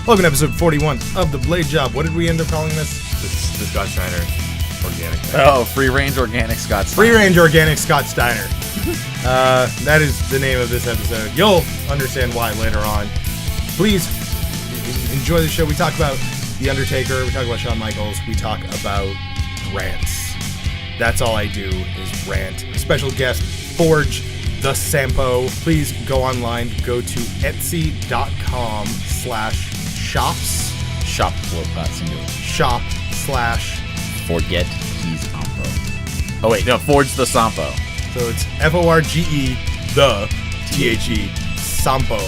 Welcome to episode 41 of The Blade Job. What did we end up calling this? The Scott Steiner organic thing. Oh, free-range organic Scott Steiner. Free-range organic Scott Steiner. That is the name of this episode. You'll understand why later on. Please enjoy the show. We talk about The Undertaker. We talk about Shawn Michaels. We talk about rants. That's all I do is rant. Special guest, Forge the Sampo. Please go online. Go to etsy.com/shops. Shop float singular. Shop/. Forget he's Sampo. Oh wait, no, Forge the Sampo. So it's Forge the THE Sampo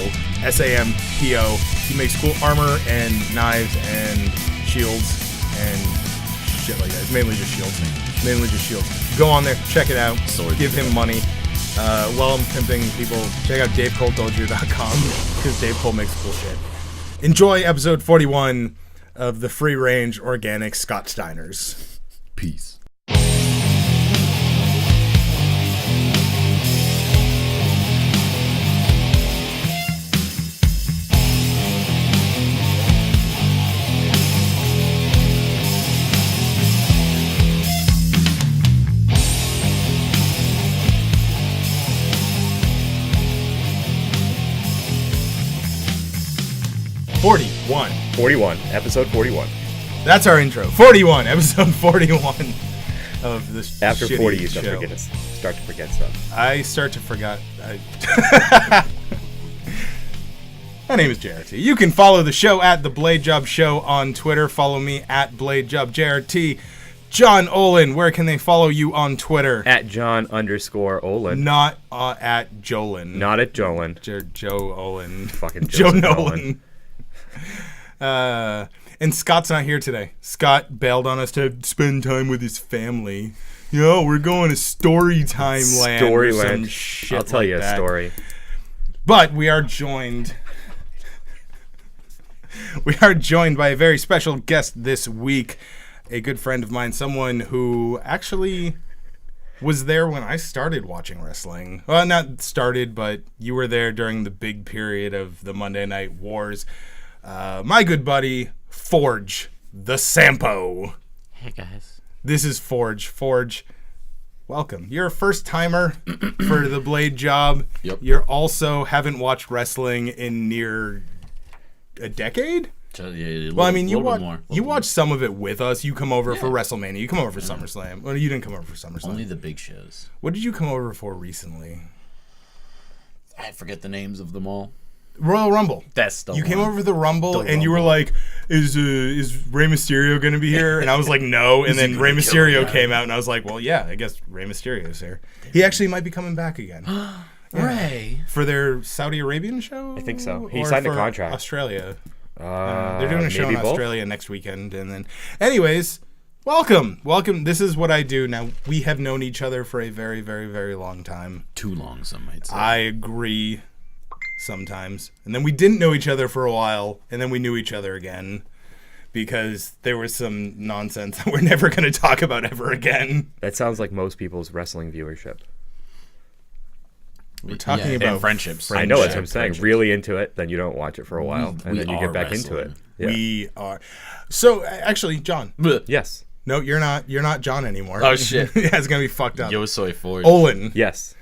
SAMPO. He makes cool armor and knives and shields and shit like that. It's mainly just shields. Go on there, check it out. Give him money. While I'm pimping people, check out DaveColeToldYou.com because Dave Cole makes cool shit. Enjoy episode 41 of the free range organic Scott Steiners. Peace. Episode 41. That's our intro. 41, episode 41 of this. After 40, you show. start to forget stuff. I start to forget. My name is JRT. You can follow the show at The Blade Job Show on Twitter. Follow me at Blade Job JRT. Jon Olen, where can they follow you on Twitter? At Jon_Olen. Not at Jolin. Not at Jolin. Joe Olen. Fucking Joe Nolan. And Scott's not here today. Scott bailed on us to spend time with his family. Yo, we're going to Storytime Land. Storyland. Shit I'll tell like you a that. story. But we are joined by a very special guest this week. A good friend of mine, someone who actually was there when I started watching wrestling. Well, not started, but you were there during the big period of the Monday Night Wars. My good buddy, Forge the Sampo. Hey guys. This is Forge. Forge, welcome. You're a first timer for the Blade Job. Yep. You're also haven't watched wrestling in near a decade. Well, I mean, you watch some of it with us. You come over for WrestleMania. You come over for SummerSlam. Well, you didn't come over for SummerSlam. Only the big shows. What did you come over for recently? I forget the names of them all. Royal Rumble. That's the You one. came over for the Rumble, and you were like, "Is Rey Mysterio going to be here?" And I was like, "No." And then Rey Mysterio came out, and I was like, "Well, yeah, I guess Rey Mysterio's here." He actually might be coming back again. Ray. For their Saudi Arabian show? I think so. He Or signed a for contract. Australia. They're doing a show in maybe both? Australia next weekend. And then, anyways, welcome. This is what I do. Now, we have known each other for a very, very, very long time. Too long, some might say. I agree sometimes. And then we didn't know each other for a while, and then we knew each other again because there was some nonsense that we're never going to talk about ever again. That sounds like most people's wrestling viewership. We're talking about and friendships. I know, that's what I'm saying. Really into it, then you don't watch it for a while, and then you get back into it. Yeah. We are. So, actually, John. Yes. No, you're not. You're not John anymore. Oh, shit. Yeah, it's gonna be fucked up. Yo soy Forge. Olin. Yes.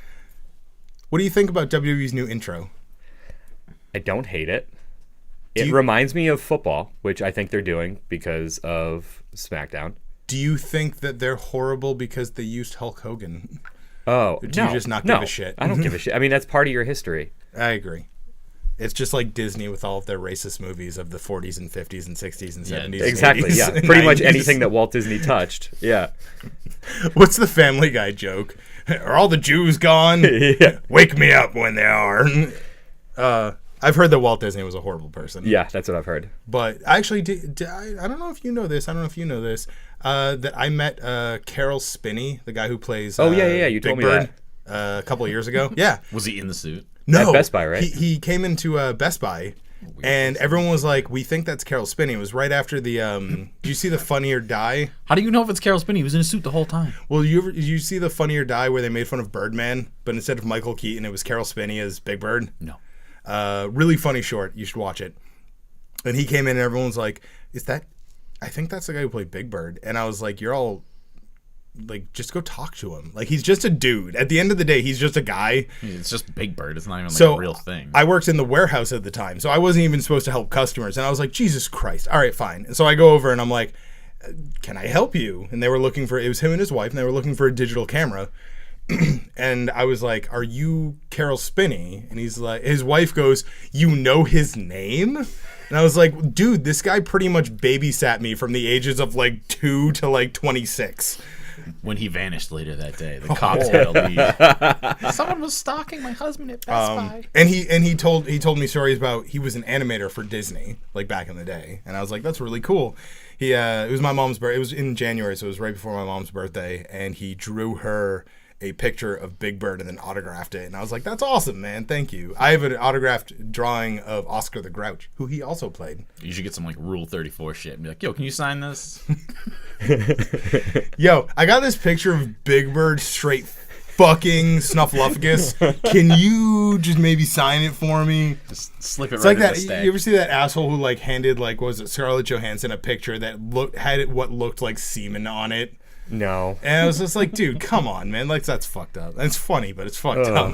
What do you think about WWE's new intro? I don't hate it. It reminds me of football, which I think they're doing because of SmackDown. Do you think that they're horrible because they used Hulk Hogan? Oh, Do you just not give a shit? I don't give a shit. I mean, that's part of your history. I agree. It's just like Disney with all of their racist movies of the 40s and 50s and 60s and 70s. Exactly, 80s, yeah. and Pretty much 90s. anything that Walt Disney touched. Yeah. What's the Family Guy joke? Are all the Jews gone? Yeah. Wake me up when they are. I've heard that Walt Disney was a horrible person. Yeah, that's what I've heard. But actually, I don't know if you know this. That I met Carol Spinney, the guy who plays yeah. You Big told me Bird, that. a couple of years ago. Yeah. Was he in the suit? No. At Best Buy, right? He came into Best Buy, and everyone was like, "We think that's Carol Spinney." It was right after the. Do you see the Funny or Die? How do you know if it's Carol Spinney? He was in a suit the whole time. Well, you see the Funny or Die where they made fun of Birdman, but instead of Michael Keaton, it was Carol Spinney as Big Bird. No. Really funny short. You should watch it. And he came in and everyone's like, I think that's the guy who played Big Bird. And I was like, you're all, like, just go talk to him. Like, he's just a dude. At the end of the day, he's just a guy. It's just Big Bird. It's not even like So a real thing. I worked in the warehouse at the time, so I wasn't even supposed to help customers. And I was like, Jesus Christ. All right, fine. And so I go over and I'm like, can I help you? And they were looking for, it was him and his wife, and they were looking for a digital camera. And I was like, are you Carol Spinney? And he's like, his wife goes, you know his name? And I was like, dude, this guy pretty much babysat me from the ages of like 2 to like 26. When he vanished later that day, the cops had to leave. Someone was stalking my husband at Best Buy. And he told me stories about, he was an animator for Disney, like back in the day. And I was like, that's really cool. It was my mom's birthday. It was in January, so it was right before my mom's birthday. And he drew her a picture of Big Bird and then autographed it. And I was like, that's awesome, man. Thank you. I have an autographed drawing of Oscar the Grouch, who he also played. You should get some like Rule 34 shit and be like, yo, can you sign this? Yo, I got this picture of Big Bird straight fucking snuffleupagus. Can you just maybe sign it for me? Just slip it It's right like in that. the stack. You ever see that asshole who like handed like, what was it, Scarlett Johansson a picture that had what looked like semen on it? No. And I was just like, dude, come on, man. Like, that's fucked up. It's funny, but it's fucked up.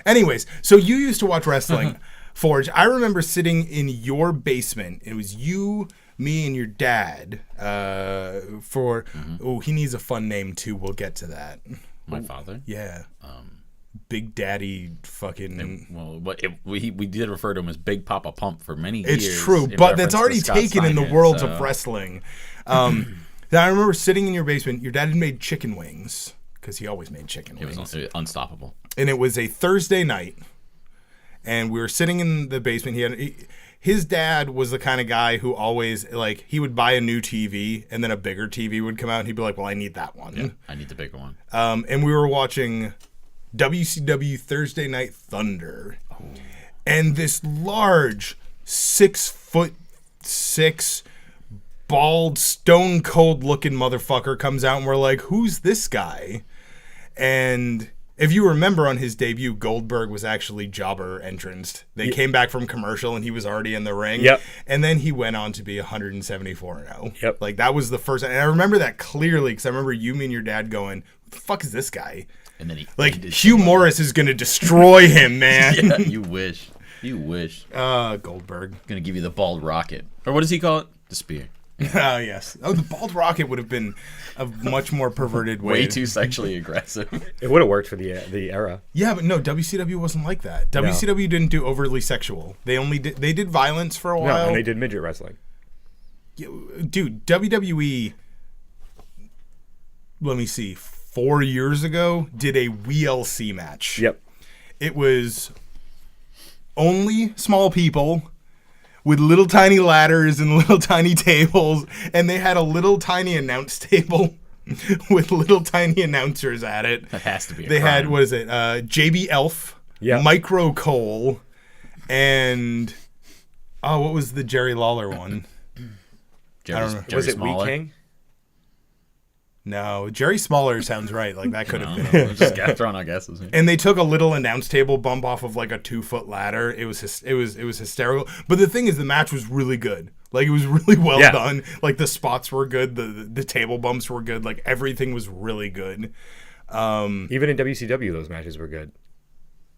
Anyways, so you used to watch wrestling, Forge. I remember sitting in your basement. It was you, me, and your dad. Oh, he needs a fun name too. We'll get to that. My father? Yeah. Big Daddy fucking. Well, we did refer to him as Big Papa Pump for many years. It's true, in but that's reference to already Scott taken in the Steiner, world so- of wrestling. Now, I remember sitting in your basement. Your dad had made chicken wings because he always made chicken It wings. was unstoppable. And it was a Thursday night, and we were sitting in the basement. His dad was the kind of guy who always, like, he would buy a new TV, and then a bigger TV would come out, and he'd be like, well, I need that one. Yeah, I need the bigger one. And we were watching WCW Thursday Night Thunder. And this large 6'6", bald, stone cold looking motherfucker comes out, and we're like, who's this guy? And if you remember on his debut, Goldberg was actually jobber entranced. They came back from commercial and he was already in the ring. Yep. And then he went on to be 174-0. Yep. Like, that was the first. And I remember that clearly because I remember you, me, and your dad going, what the fuck is this guy? And then he Like, Hugh Morris is going to destroy him, man. Yeah, you wish. You wish. Goldberg. Gonna give you the bald rocket. Or what does he call it? The spear. Oh, yes. Oh, the bald rocket would have been a much more perverted way. Way too sexually aggressive. It would have worked for the era. Yeah, but no, WCW wasn't like that. WCW didn't do overtly sexual. They did violence for a No, while. and they did midget wrestling. Dude, WWE, let me see, 4 years ago, did a WLC match. Yep. It was only small people with little tiny ladders and little tiny tables, and they had a little tiny announce table with little tiny announcers at it. That has to be a They had, crime. what is it, JB Elf, Yep. Micro Cole, and, what was the Jerry Lawler one? Jerry Was it Smaller? Wee King? No, Jerry Smaller sounds right. Like, that could have been. No, just got thrown out guesses. And they took a little announce table bump off of like a 2-foot ladder. It was hysterical. But the thing is, the match was really good. Like, it was really well done. Like, the spots were good. The table bumps were good. Like, everything was really good. Even in WCW, those matches were good.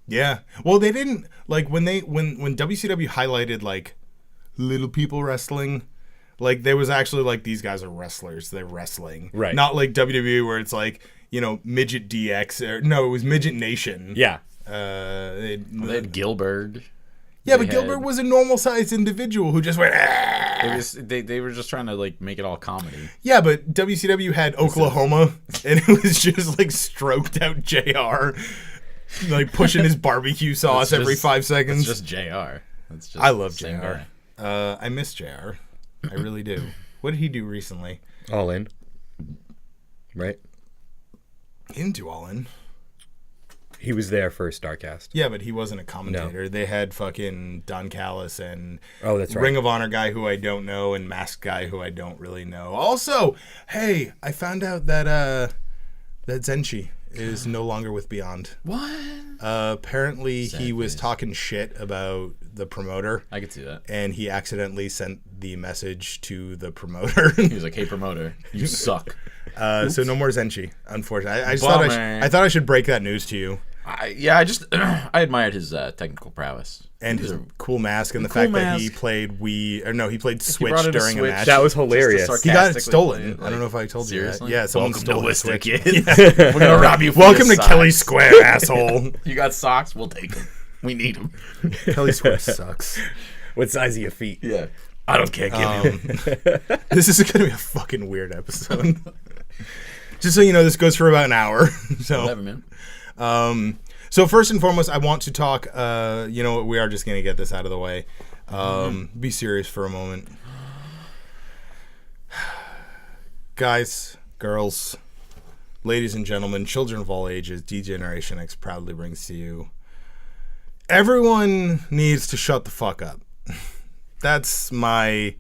Yeah. Well, they didn't like when WCW highlighted like little people wrestling. Like, there was actually, like, these guys are wrestlers. They're wrestling. Right. Not like WWE where it's, like, you know, Midget DX. No, it was Midget Nation. Yeah. They had Gilbert. Yeah, but Gilbert was a normal-sized individual who just went, "Ah!" They were just trying to, like, make it all comedy. Yeah, but WCW had Oklahoma, and it was just, like, stroked out JR, like, pushing his barbecue sauce every 5 seconds. It's just JR. It's just I love the same JR. guy. I miss JR. I really do. What did he do recently? All in. Right? He didn't do All In. He was there for StarCast. Yeah, but he wasn't a commentator. They had fucking Don Callis and Oh, that's right. Ring of Honor guy who I don't know and Masked guy who I don't really know. Also, hey, I found out that that Zenshi is no longer with Beyond. What? Apparently, Sad he was face. talking shit about the promoter, I could see that. and he accidentally sent the message to the promoter. He was like, "Hey, promoter, you suck." So no more Zenchi, unfortunately. I Bummer. thought I should break that news to you. I admired his technical prowess. And his cool mask and the cool fact that he mask. played he played Switch brought in a during a Switch. match. That was hilarious. Just He got it sarcastically stolen. play it, I don't know if I told you that. seriously? Yeah, someone Welcome stole to the Worcester, Switch. kid. We're gonna rob you. For Welcome your to Kelly socks. Square, asshole. You got socks? We'll take them. We need them. Kelly Square sucks. What size are your feet? Yeah. I don't care. Give me. This is going to be a fucking weird episode. Just so you know, this goes for about an hour. So, Whatever, man. so first and foremost, I want to talk. You know what? We are just going to get this out of the way. Be serious for a moment, guys, girls, ladies and gentlemen, children of all ages. D-Generation X proudly brings to you. Everyone needs to shut the fuck up. That's my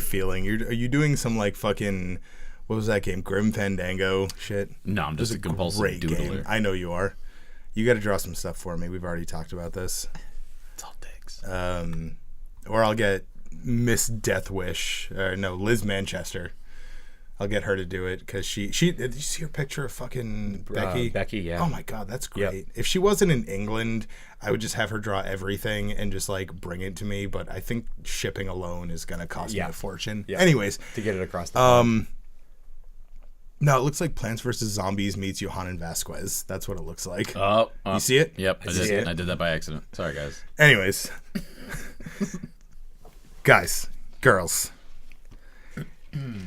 feeling. Are you doing some like fucking, what was that game? Grim Fandango shit? No, I'm just a compulsive Great doodler. game. I know you are. You got to draw some stuff for me. We've already talked about this. It's all dicks. Or I'll get Miss Deathwish, Liz Manchester. I'll get her to do it because she. Did you see her picture of fucking Becky? Becky, yeah. Oh my god, that's great. Yep. If she wasn't in England, I would just have her draw everything and just like bring it to me. But I think shipping alone is gonna cost me a fortune. Yeah. Anyways, To get it across the no, it looks like Plants vs Zombies meets Johann Vasquez. That's what it looks like. Oh, You see it? Yep, I see did. it. I did that by accident. Sorry, guys. Anyways, guys, girls,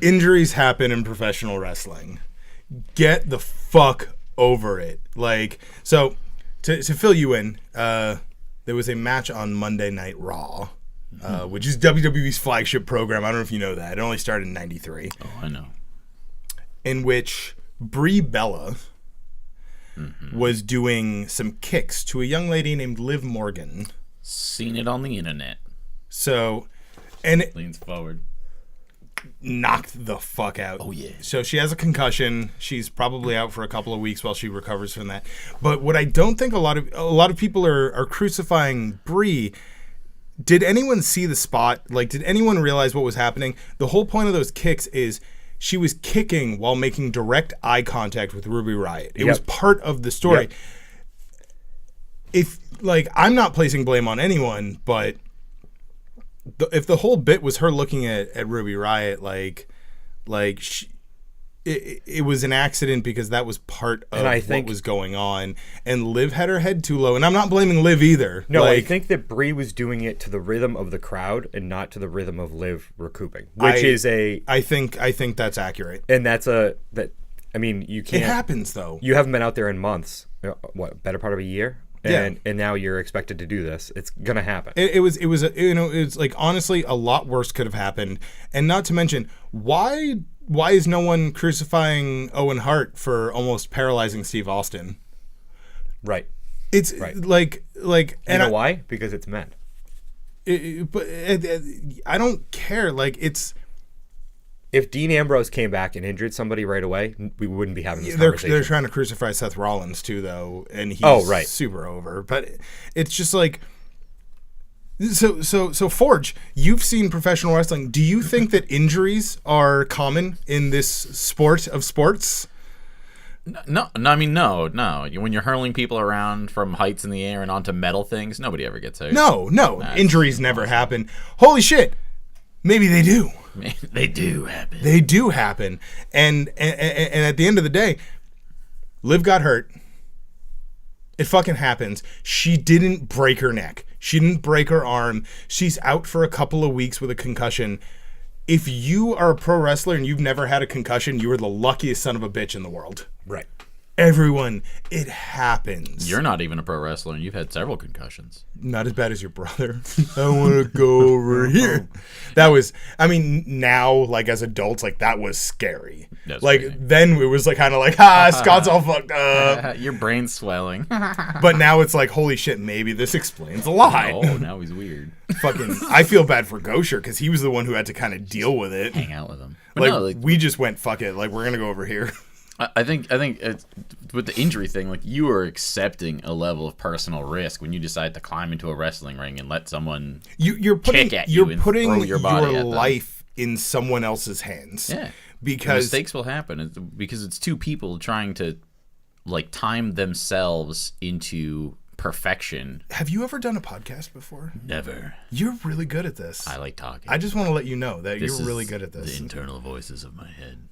injuries happen in professional wrestling. Get the fuck over it. Like, so to fill you in, there was a match on Monday Night Raw, which is WWE's flagship program. I don't know if you know that. It only started in '93, Oh, I know. in which Brie Bella was doing some kicks to a young lady named Liv Morgan. Seen it on the internet. So, and it Leans forward. knocked the fuck out. Oh, yeah. So she has a concussion. She's probably out for a couple of weeks while she recovers from that. But what I don't think a lot of people are crucifying Brie. Did anyone see the spot? Like, did anyone realize what was happening? The whole point of those kicks is she was kicking while making direct eye contact with Ruby Riott. It was part of the story. Yep. If, like, I'm not placing blame on anyone, but if the whole bit was her looking at Ruby Riott, it was an accident because that was part of what was going on. And Liv had her head too low. And I'm not blaming Liv either. No, I think that Brie was doing it to the rhythm of the crowd and not to the rhythm of Liv recouping, which is a. I think that's accurate. And that's a that. I mean, you can't. It happens though. You haven't been out there in months. What, better part of a year? Yeah. And now you're expected to do this. It's gonna happen. It's like, honestly, a lot worse could have happened. And not to mention, why is no one crucifying Owen Hart for almost paralyzing Steve Austin? Right. It's Right. like, You and know why? Because it's men. but I don't care. Like, it's If Dean Ambrose came back and injured somebody right away, we wouldn't be having this they're conversation. trying to crucify Seth Rollins too, though, and he's super over. But it's just like. So Forge, you've seen professional wrestling. Do you think that injuries are common in this sport of sports? No. I mean, no. When you're hurling people around from heights in the air and onto metal things, nobody ever gets hurt. No. Injuries never happen. Holy shit. Maybe they do. They do happen. They do happen. And at the end of the day, Liv got hurt. It fucking happens. She didn't break her neck. She didn't break her arm. She's out for a couple of weeks with a concussion. If you are a pro wrestler and you've never had a concussion, you are the luckiest son of a bitch in the world. Right. Everyone, it happens. You're not even a pro wrestler, and you've had several concussions. Not as bad as your brother. I want to go over here. That was, I mean, now, like, as adults, like, that was scary. That's like, crazy. Then it was, like, kind of like, Scott's all fucked up. Your brain's swelling. But now it's like, holy shit, maybe this explains a lot. Oh, now he's weird. Fucking, I feel bad for Gosher, because he was the one who had to kind of deal with it. Hang out with him. Like, we just went, fuck it, like, we're going to go over here. I think it's, with the injury thing, like you are accepting a level of personal risk when you decide to climb into a wrestling ring and let someone you're putting kick at you and putting throw your body at them. life in someone else's hands. Yeah, because mistakes will happen because it's two people trying to like time themselves into perfection. Have you ever done a podcast before? Never. You're really good at this. I like talking. I just want to let you know that This you're really is good at this. The internal voices of my head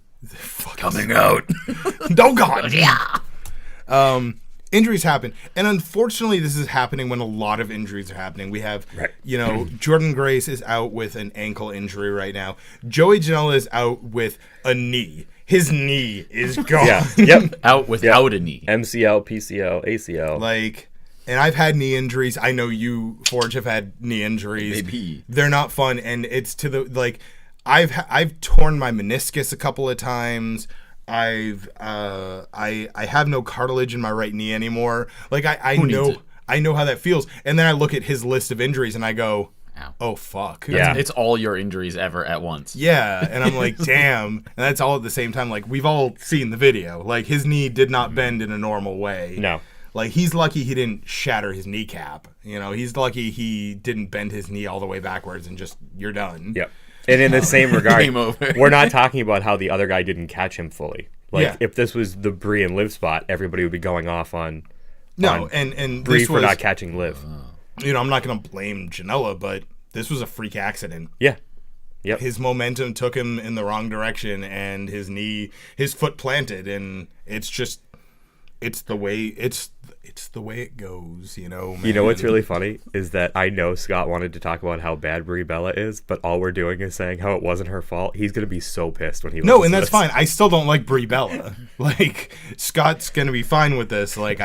Coming out. Oh God. Yeah. Injuries happen, and unfortunately, this is happening when a lot of injuries are happening. We have, Jordan Grace is out with an ankle injury right now. Joey Janela is out with a knee. His knee is gone. Yeah. Yep. Out without a knee. MCL, PCL, ACL. And I've had knee injuries. I know you, Forge, have had knee injuries. Maybe. They're not fun, and it's to the I've torn my meniscus a couple of times. I have no cartilage in my right knee anymore. I know how that feels. And then I look at his list of injuries and I go, ow. Oh fuck. Yeah. It's all your injuries ever at once. Yeah, and I'm like, damn. And that's all at the same time. Like, we've all seen the video. Like, his knee did not bend in a normal way. No. Like, he's lucky he didn't shatter his kneecap. You know, he's lucky he didn't bend his knee all the way backwards and just, you're done. Yep. And in the same regard, Game over. we're not talking about how the other guy didn't catch him fully. Like, Yeah. if this was the Bree and Liv spot, everybody would be going off on and Bree this for was, not catching Liv. you know, I'm not going to blame Janela, but this was a freak accident. Yeah. Yep. His momentum took him in the wrong direction, and his foot planted, and it's the way it goes, you know. Man. You know what's really funny is that I know Scott wanted to talk about how bad Brie Bella is, but all we're doing is saying how it wasn't her fault. He's gonna be so pissed when he No, listens and to that's this. fine. I still don't like Brie Bella. Like, Scott's gonna be fine with this. Like,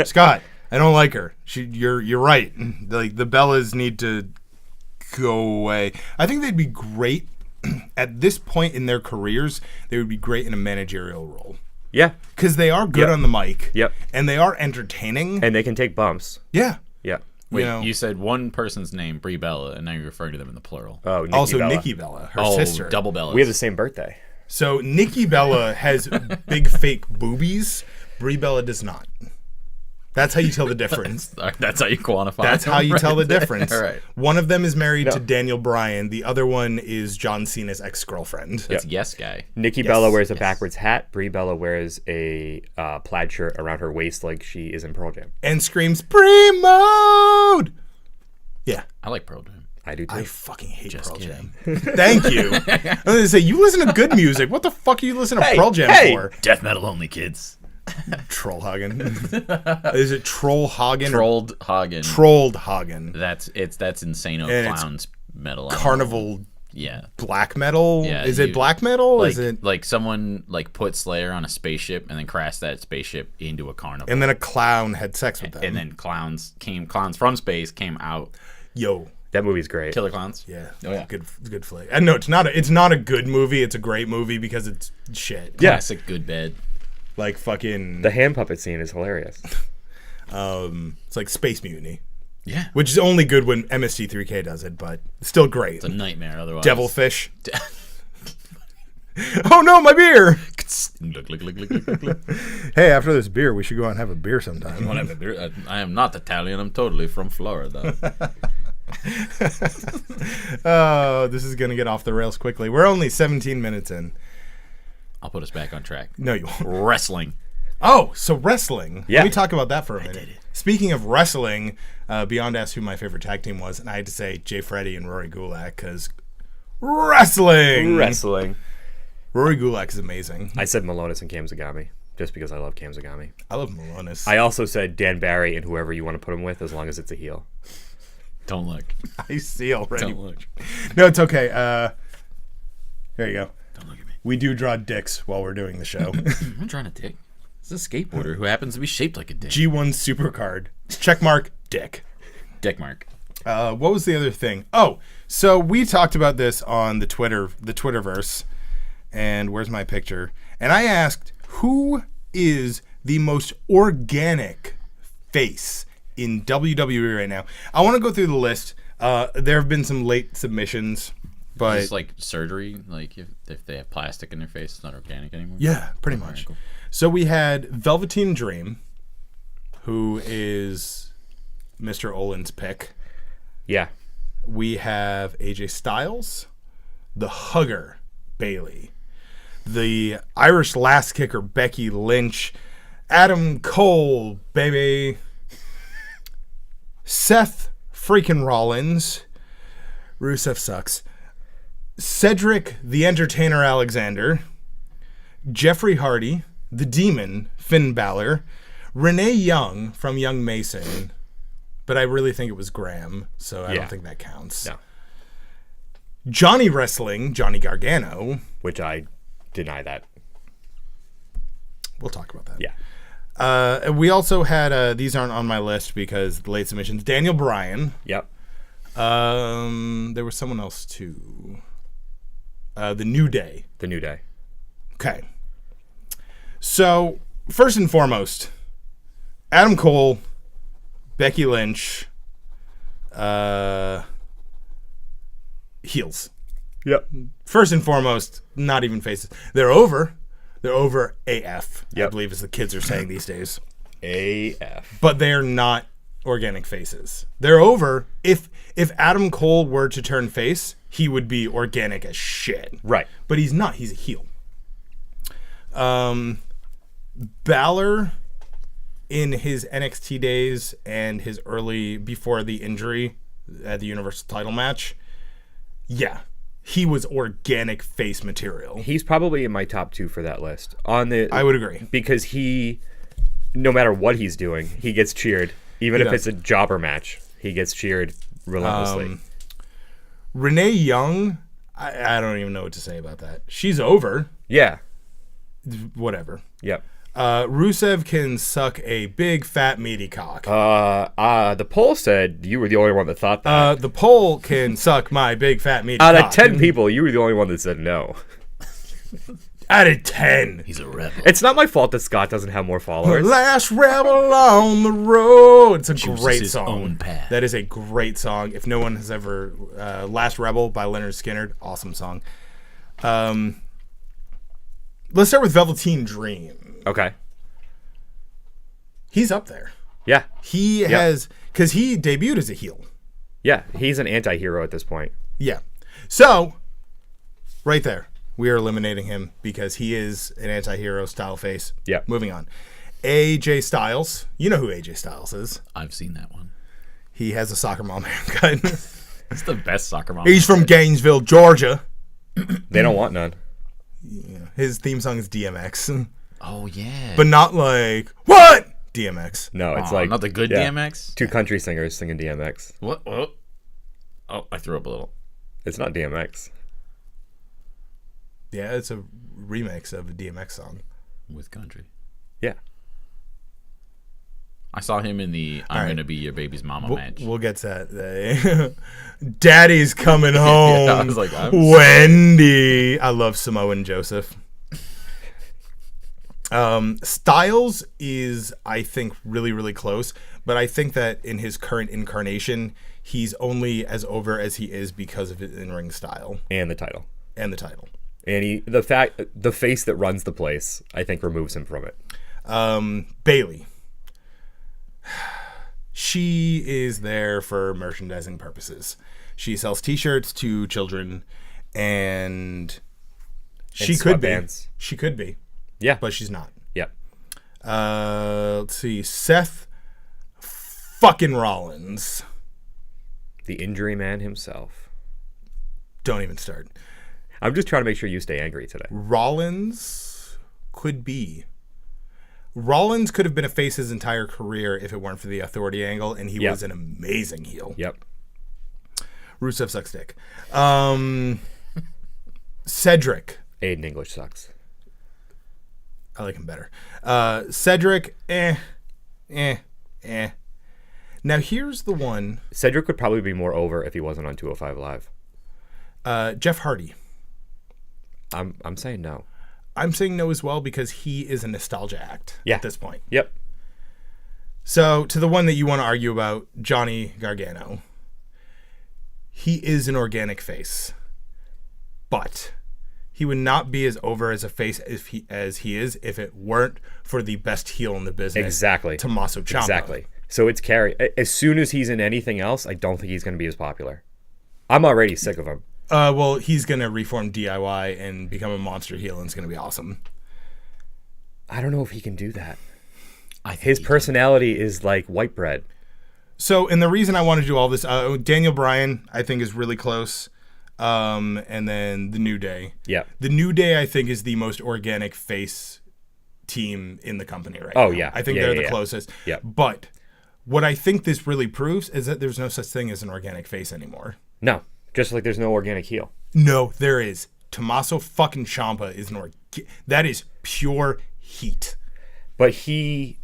Scott, I don't like her. You're right. Like, the Bellas need to go away. I think they'd be great at this point in their careers. They would be great in a managerial role. Yeah. Because they are good on the mic. Yep. And they are entertaining. And they can take bumps. Yeah. Yeah. Wait, You know. you said one person's name, Brie Bella, and now you're referring to them in the plural. Oh, Nikki Also, Bella. Nikki Bella, her sister. double Bellas. We have the same birthday. So Nikki Bella has big fake boobies. Brie Bella does not. That's how you tell the difference. That's how you quantify. That's how you tell the difference. All right. One of them is married to Daniel Bryan. The other one is John Cena's ex-girlfriend. That's Yes Guy. Nikki Bella wears a backwards hat. Brie Bella wears a plaid shirt around her waist like she is in Pearl Jam. And screams, Brie mode! Yeah. I like Pearl Jam. I do too. I fucking hate Just Pearl kidding. Jam. Thank you. I was going to say, you listen to good music. What the fuck are you listening to Pearl Jam for? Death metal only, kids. Trollhagen. Is it Trollhagen? Trollhagen. Trollhagen. That's Insano And it's Clowns metal. Carnival Yeah. black metal? Yeah, Is it black metal? Like, Is it? like someone like put Slayer on a spaceship and then crashed that spaceship into a carnival. And then a clown had sex with them. And then clowns from space came out. Yo. That movie's great. Killer Clowns. Yeah. Oh, yeah. Good flick. And no, it's not a good movie. It's a great movie because it's shit. Classic good bed. Like fucking The hand puppet scene is hilarious. it's like Space Mutiny. Yeah. Which is only good when MST3K does it, but still great. It's a nightmare otherwise. Devilfish. Oh no, my beer! Look. Hey, after this beer, we should go out and have a beer sometime. I am not Italian. I'm totally from Florida. Oh, this is gonna get off the rails quickly. We're only 17 minutes in. I'll put us back on track. No, you won't. Wrestling. Oh, so wrestling. Yeah. Let me talk about that for a minute. Speaking of wrestling, Beyond asked who my favorite tag team was, and I had to say Jay Freddy and Rory Gulak because wrestling. Rory Gulak is amazing. I said Malonis and Kamzagami just because I love Kamzagami. I love Malonis. I also said Dan Barry and whoever you want to put him with as long as it's a heel. Don't look. I see already. Don't look. No, it's okay. There you go. Don't look at me. We do draw dicks while we're doing the show. I'm not trying to dick. It's a skateboarder who happens to be shaped like a dick. G1 Supercard. Checkmark, dick. Dick mark. What was the other thing? Oh, so we talked about this on the Twitterverse. And where's my picture? And I asked, who is the most organic face in WWE right now? I want to go through the list. There have been some late submissions. But It's like surgery. Like if they have plastic in their face, it's not organic anymore. yeah, pretty Alright, much. cool. So we had Velveteen Dream, who is Mr. Olen's pick. Yeah. We have AJ Styles, the Hugger Bailey, the Irish Lass Kicker Becky Lynch, Adam Cole, baby, Seth freaking Rollins, Rusev sucks, Cedric the Entertainer Alexander, Jeffrey Hardy, the Demon Finn Balor, Renee Young from Young Mason, but I really think it was Graham, so I don't think that counts. No. Johnny Wrestling, Johnny Gargano. Which I deny that. We'll talk about that. Yeah. We also had, these aren't on my list because the late submissions, Daniel Bryan. Yep. There was someone else too. The New Day. The New Day. Okay. So, first and foremost, Adam Cole, Becky Lynch, heels. Yep. First and foremost, not even faces. They're over. They're over AF, I Yep. believe as the kids are saying these days. AF. But they're not organic faces. They're over. If Adam Cole were to turn face, he would be organic as shit. Right. But he's not. He's a heel. Balor, in his NXT days and his early, before the injury at the Universal title match, yeah, he was organic face material. He's probably in my top 2 for that list. I would agree. Because he, no matter what he's doing, he gets cheered. Even if it's a jobber match, he gets cheered relentlessly. Renee Young, I don't even know what to say about that. She's over. Yeah. Whatever. Yep. Rusev can suck a big, fat, meaty cock. The poll said you were the only one that thought that. The pole can suck my big, fat, meaty Out cock. of 10 people, you were the only one that said no. Out of 10. He's a rebel. It's not my fault that Scott doesn't have more followers. Last rebel on the road. It's a Chooses great his song. own path. That is a great song. If no one has ever... Last Rebel by Leonard Skinner. Awesome song. Let's start with Velveteen Dream. Okay. He's up there. Yeah. He has... Because he debuted as a heel. Yeah. He's an anti-hero at this point. Yeah. So, right there. We are eliminating him because he is an anti-hero style face. Yeah. Moving on. AJ Styles. You know who AJ Styles is. I've seen that one. He has a soccer mom haircut. It's the best soccer mom. He's from Gainesville, Georgia. They don't want none. Yeah. His theme song is DMX. Oh yeah. But not like, what? DMX. No, it's Aw, like... not the good yeah, DMX. 2 country singers singing DMX. What? Oh, I threw up a little. It's not DMX. Yeah, it's a remix of a DMX song. With country. Yeah. I saw him in the "I'm right. Gonna Be Your Baby's Mama" match. We'll get to that. Daddy's coming home. I was like, Wendy. I love Samoan Joseph. Styles is, I think, really, really close. But I think that in his current incarnation, he's only as over as he is because of his in-ring style And the title. and the title. And the face that runs the place, I think, removes him from it. Bailey. She is there for merchandising purposes. She sells T-shirts to children, and she could be. sweatbands. She could be, Yeah. but she's not. Yep. Let's see. Seth fucking Rollins. The injury man himself. Don't even start. I'm just trying to make sure you stay angry today. Rollins could be. Rollins could have been a face his entire career if it weren't for the authority angle, and he Yep. was an amazing heel. Yep. Rusev sucks dick. Cedric. Aiden English sucks. I like him better. Cedric, Now here's the one. Cedric would probably be more over if he wasn't on 205 Live. Jeff Hardy. I'm saying no. I'm saying no as well because he is a nostalgia act Yeah. at this point. Yep. So to the one that you want to argue about, Johnny Gargano. He is an organic face. But he would not be as over as a face as he is if it weren't for the best heel in the business. Exactly. Tommaso Ciampa. Exactly. So it's carry. As soon as he's in anything else, I don't think he's going to be as popular. I'm already sick of him. Well, he's going to reform DIY and become a monster heel, and it's going to be awesome. I don't know if he can do that. His personality is like white bread. So, and the reason I want to do all this, Daniel Bryan, I think, is really close. And then the New Day. Yeah. The New Day, I think, is the most organic face team in the company right now. Oh, yeah. I think they're the closest. Yeah. But what I think this really proves is that there's no such thing as an organic face anymore. No. Just like there's no organic heel. No, there is. Tommaso fucking Ciampa is that is pure heat. But he...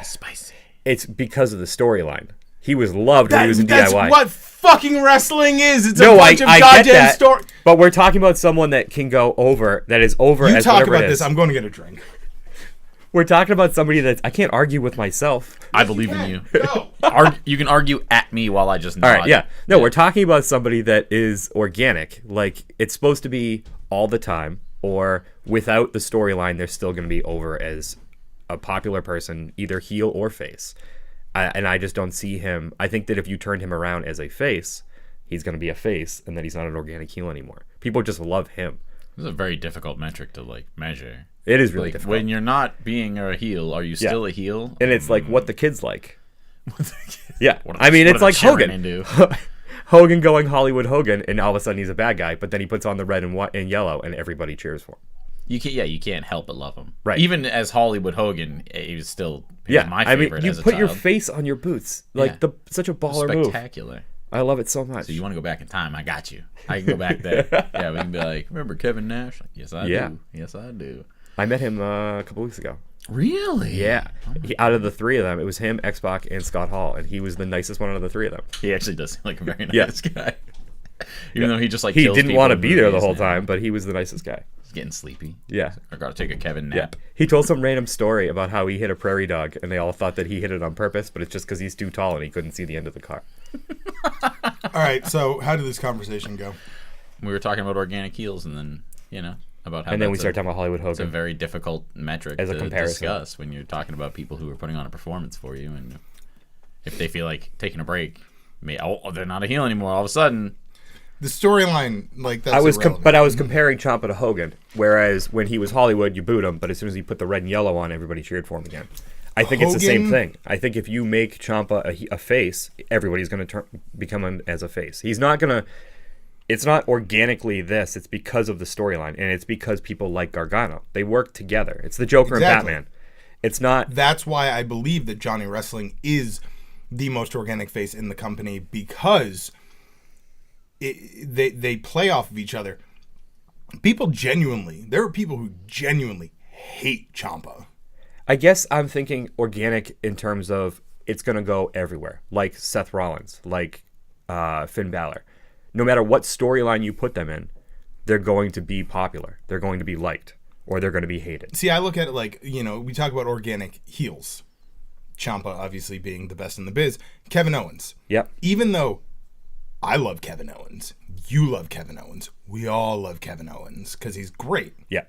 Spicy. It's because of the storyline. He was loved when he was in That's DIY. what fucking wrestling is. It's No, a bunch of I get goddamn that. story. But we're talking about someone that can go over, that is over You as talk whatever about it is. this. I'm going to get a drink. We're talking about somebody that I can't argue with myself. I believe in you. Go. You can argue at me while I just nod. All right, yeah. No, we're talking about somebody that is organic. Like, it's supposed to be all the time, or without the storyline, they're still going to be over as a popular person, either heel or face. And I just don't see him. I think that if you turned him around as a face, he's going to be a face, and then he's not an organic heel anymore. People just love him. This is a very difficult metric to measure. It is really Like, difficult. when you're not being a heel, are you still a heel? And it's like what the kids like. Yeah. I mean, what it's are like the children Hogan. into? Hogan going Hollywood Hogan, and all of a sudden he's a bad guy, but then he puts on the red and white and yellow, and everybody cheers for him. You can't help but love him. Right. Even as Hollywood Hogan, he was still my I mean, favorite you as a put your child. face on your boots. Like, such a baller move. Spectacular. I love it so much. So you want to go back in time? I got you. I can go back there. Yeah, we can be like, remember Kevin Nash? Like, yes, I do. Yes, I do. I met him a couple weeks ago. Really? Yeah. Out of the three of them, it was him, X-Pac, and Scott Hall, and he was the nicest one out of the three of them. He actually does seem like a very Yeah. nice guy. Even though he just He kills didn't people want to in be there the movies whole and time, but he was the nicest guy. He's getting sleepy. Yeah. I gotta take a Kevin Yeah. nap. He told some random story about how he hit a prairie dog, and they all thought that he hit it on purpose, but it's just because he's too tall and he couldn't see the end of the car. All right, so how did this conversation go? We were talking about organic heels, and then about how And then we that's started talking about Hollywood it's a Hogan. very difficult metric As a to comparison. discuss when you're talking about people who are putting on a performance for you, and if they feel like taking a break, they're not a heel anymore. All of a sudden, The storyline, like, that's But I was comparing Ciampa to Hogan, whereas when he was Hollywood, you booed him, but as soon as he put the red and yellow on, everybody cheered for him again. I think it's the same Hogan- thing. I think if you make Ciampa a face, everybody's going to become him as a face. He's not going to... It's not organically this. It's because of the storyline, and it's because people like Gargano. They work together. It's the Joker Exactly. and Batman. It's not... That's why I believe that Johnny Wrestling is the most organic face in the company, because they play off of each other. There are people who genuinely hate Ciampa. I guess I'm thinking organic in terms of it's going to go everywhere, like Seth Rollins, like Finn Balor. No matter what storyline you put them in, they're going to be popular. They're going to be liked, or they're going to be hated. See, I look at it like, we talk about organic heels. Ciampa obviously being the best in the biz. Kevin Owens. Yep. Even though I love Kevin Owens, you love Kevin Owens, we all love Kevin Owens because he's great. Yeah.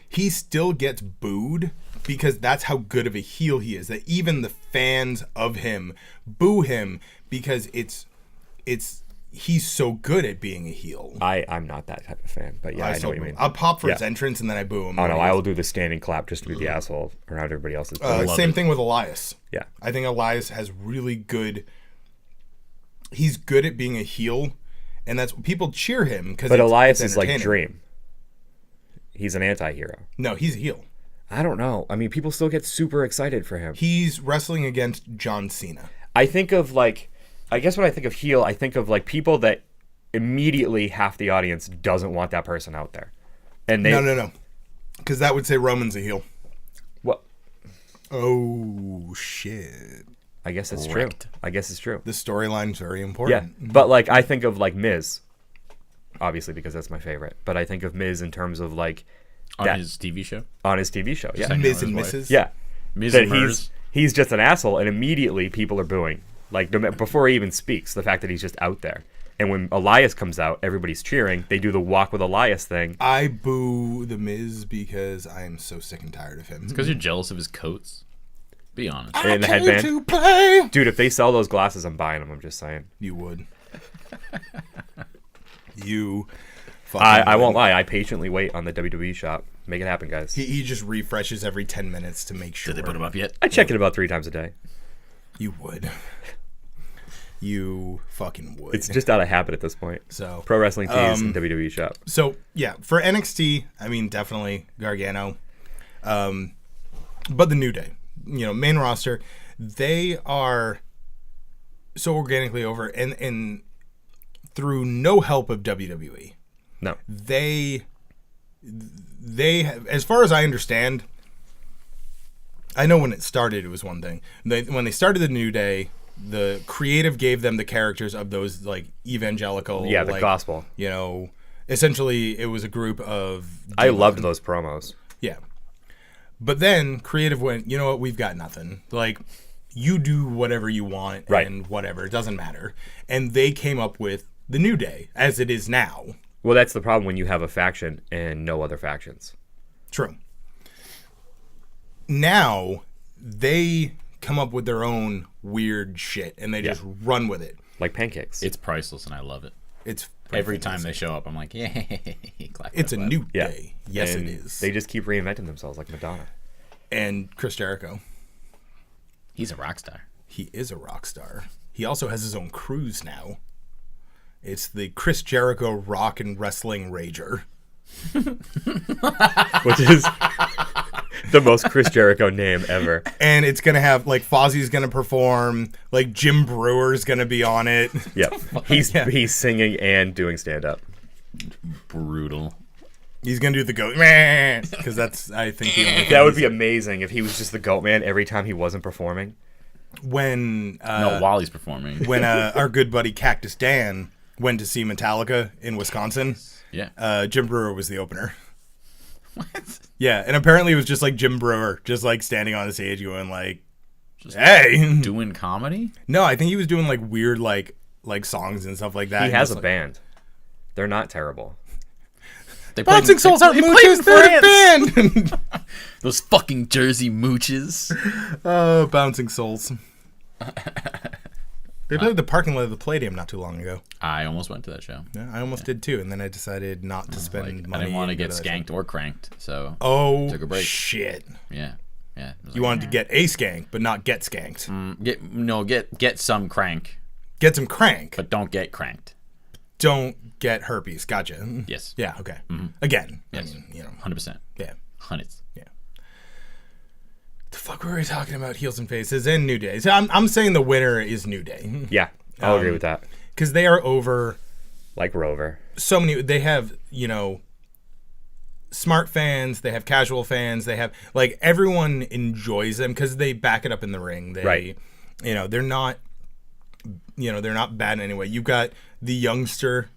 He still gets booed because that's how good of a heel he is. That even the fans of him boo him because he's so good at being a heel. I'm not that type of fan, but yeah, I know what you mean. I'll pop for his entrance and then I boo him. Oh no, I will do the standing clap just to be the asshole around everybody else's. Same thing with Elias. Yeah. I think Elias has really good... He's good at being a heel, and that's people cheer him because. But Elias is like entertaining. Dream. He's an anti-hero. No, he's a heel. I don't know. I mean, people still get super excited for him. He's wrestling against John Cena. I think of I guess when I think of heel, I think of people that immediately half the audience doesn't want that person out there. And they No. Because that would say Roman's a heel. What? Oh, shit. I guess it's Correct. true. I guess it's true. The storyline's very Yeah, important. but I think of Miz, obviously because that's my favorite. But I think of Miz in terms of on that- his TV show. on his TV show. Yeah, Second Miz on and his wife. Mrs. yeah. Miz That and Mers. he's just an asshole, and immediately people are booing. Before he even speaks, the fact that he's just out there, And when Elias comes out, everybody's cheering. They do the walk with Elias thing. I boo The Miz because I am so sick and tired of him. Because you're jealous of his coats. Be honest. And the Came headband. to play. Dude, if they sell those glasses, I'm buying them. I'm just saying. You would. You fucking I would. won't lie. I patiently wait on the WWE shop. Make it happen, guys. He just refreshes every 10 minutes to make sure. Did they put him up yet? I check it about 3 times a day. You would. You fucking would. It's just out of habit at this point. So Pro Wrestling Tees and WWE shop. So yeah, for NXT, I mean definitely Gargano, but the New Day, main roster, they are so organically over, and through no help of WWE, No. they have, as far as I understand, I know when it started it was one thing. When they started the New Day, the creative gave them the characters of those like evangelical, Yeah, the like, gospel. Essentially it was a group of I loved those promos. yeah. But then creative went, you know what, we've got nothing. Like, you do whatever you want Right. and whatever, it doesn't matter. And they came up with the New Day as it is now. Well, that's the problem when you have a faction and no other factions. True. Now they come up with their own weird shit and they just run with it. Like pancakes. It's priceless, and I love it. It's Every time they show up, I'm like, yay. Clap, it's a clap, new Yeah. day. Yes, And it is. They just keep reinventing themselves like Madonna. And Chris Jericho, He's a rock star. he is a rock star. He also has his own cruise now. It's the Chris Jericho Rock and Wrestling Rager. Which is the most Chris Jericho name ever. And it's going to have, like, Fozzie's going to perform, like, Jim Brewer's going to be on it. Yep. He's singing and doing stand-up. Brutal. He's going to do the goat, because that's, I think, the only thing That would be he's- amazing if he was just the goat man every time he wasn't performing. When, No, while he's performing. when our good buddy Cactus Dan went to see Metallica in Wisconsin, Yeah. Jim Brewer was the opener. What? Yeah, and apparently it was just like Jim Brewer, just like standing on the stage going like, "Hey!" Doing comedy? No, I think he was doing like weird like songs and stuff like that. He And has just, a band. They're not terrible. They Bouncing Souls aren't they played mooches, in they're a France. band. Those fucking Jersey mooches. Oh, Bouncing Souls. They played the parking lot of the Palladium not too long ago. I almost went to that show. Yeah, I almost did too, and then I decided not to spend Like, money. I didn't want to and go get that show. skanked or cranked, so Oh, Took a break. shit. yeah. Yeah. It was You like, wanted to get a skank, but not get skanked. get some crank, Get some crank, but don't get cranked. don't get herpes. Gotcha. Yes. Yeah, okay. Again, Yes. I mean, 100%. yeah. Hundreds. The fuck were we talking about? Heels and faces and New Day. So I'm saying the winner is New Day. Yeah, I'll agree with that. Because they are over Like Rover. so many. They have, smart fans. They have casual fans. They have, like, everyone enjoys them because they back it up in the ring. They, Right. They're not, they're not bad in any way. You've got the youngster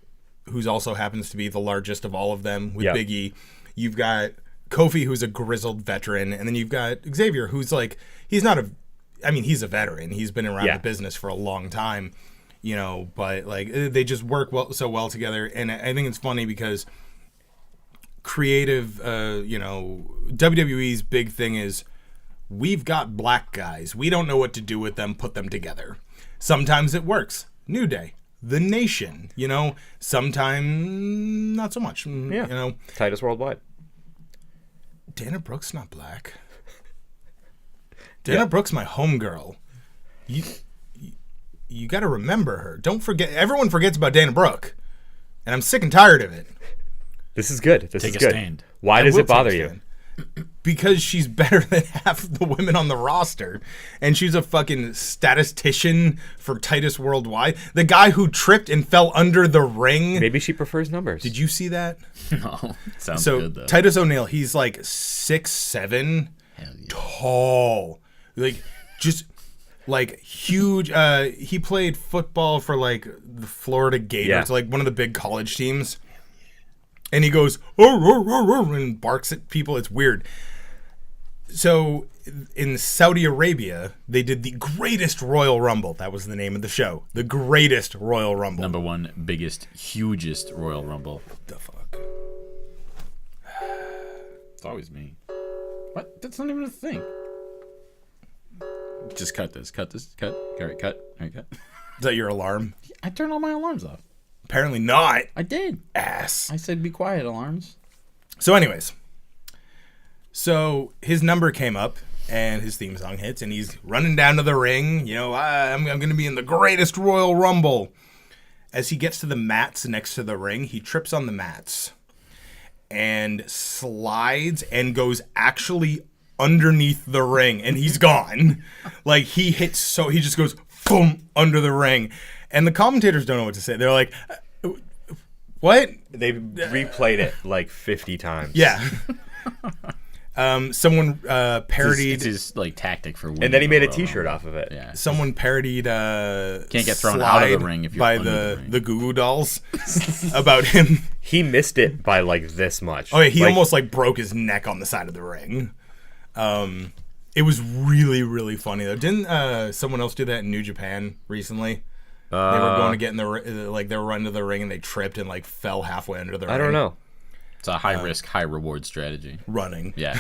who's also happens to be the largest of all of them with Yep. Big E. You've got Kofi, who's a grizzled veteran. And then you've got Xavier, who's like, he's a veteran. He's been around Yeah. the business for a long time, but like they just work so well together. And I think it's funny because creative, WWE's big thing is we've got black guys. We don't know what to do with them. Put them together. Sometimes it works. New Day, The Nation, sometimes not so much. Yeah. Titus Worldwide. Dana Brooke's not black. Dana Brooke's my homegirl. You got to remember her. Don't forget. Everyone forgets about Dana Brooke, and I'm sick and tired of it. This is good. This Take is a good. stand. Why I does will it bother take a you? stand. Because she's better than half of the women on the roster, and she's a fucking statistician for Titus Worldwide. The guy who tripped and fell under the ring. Maybe she prefers numbers. Did you see that? No. Sounds So good, though. Titus O'Neil, he's like 6'7", Hell yeah. tall, like just like huge. He played football for like the Florida Gators, Yeah. like one of the big college teams. And he goes, "Oh," and barks at people. It's weird. So in Saudi Arabia, they did the Greatest Royal Rumble. That was the name of the show. The Greatest Royal Rumble. Number one, biggest, hugest Royal Rumble. The fuck? It's always me. What? That's not even a thing. Just cut this. Cut. All right, cut. Is that your alarm? I turned all my alarms off. Apparently not. I did. Ass. I said be quiet, alarms. So anyways. So his number came up and his theme song hits and he's running down to the ring. You know, I'm going to be in the Greatest Royal Rumble. As he gets to the mats next to the ring, he trips on the mats and slides and goes actually underneath the ring and he's gone. Like he just goes boom under the ring. And the commentators don't know what to say. They're like, what? They replayed it like 50 times. Yeah. Someone parodied It's his like tactic for winning. And then he made a the Royal T-shirt Rumble. off of it. Yeah. Someone parodied Can't get thrown out of the ring if you're by under the the ring. Goo Goo Dolls about him. He missed it by like this much. Oh yeah, he Like, almost like broke his neck on the side of the ring. It was really, really funny though. Didn't someone else do that in New Japan recently? They were going to get in they were running to the ring and they tripped and like fell halfway under the ring. I don't know. It's a high risk, high reward strategy. Running. Yeah,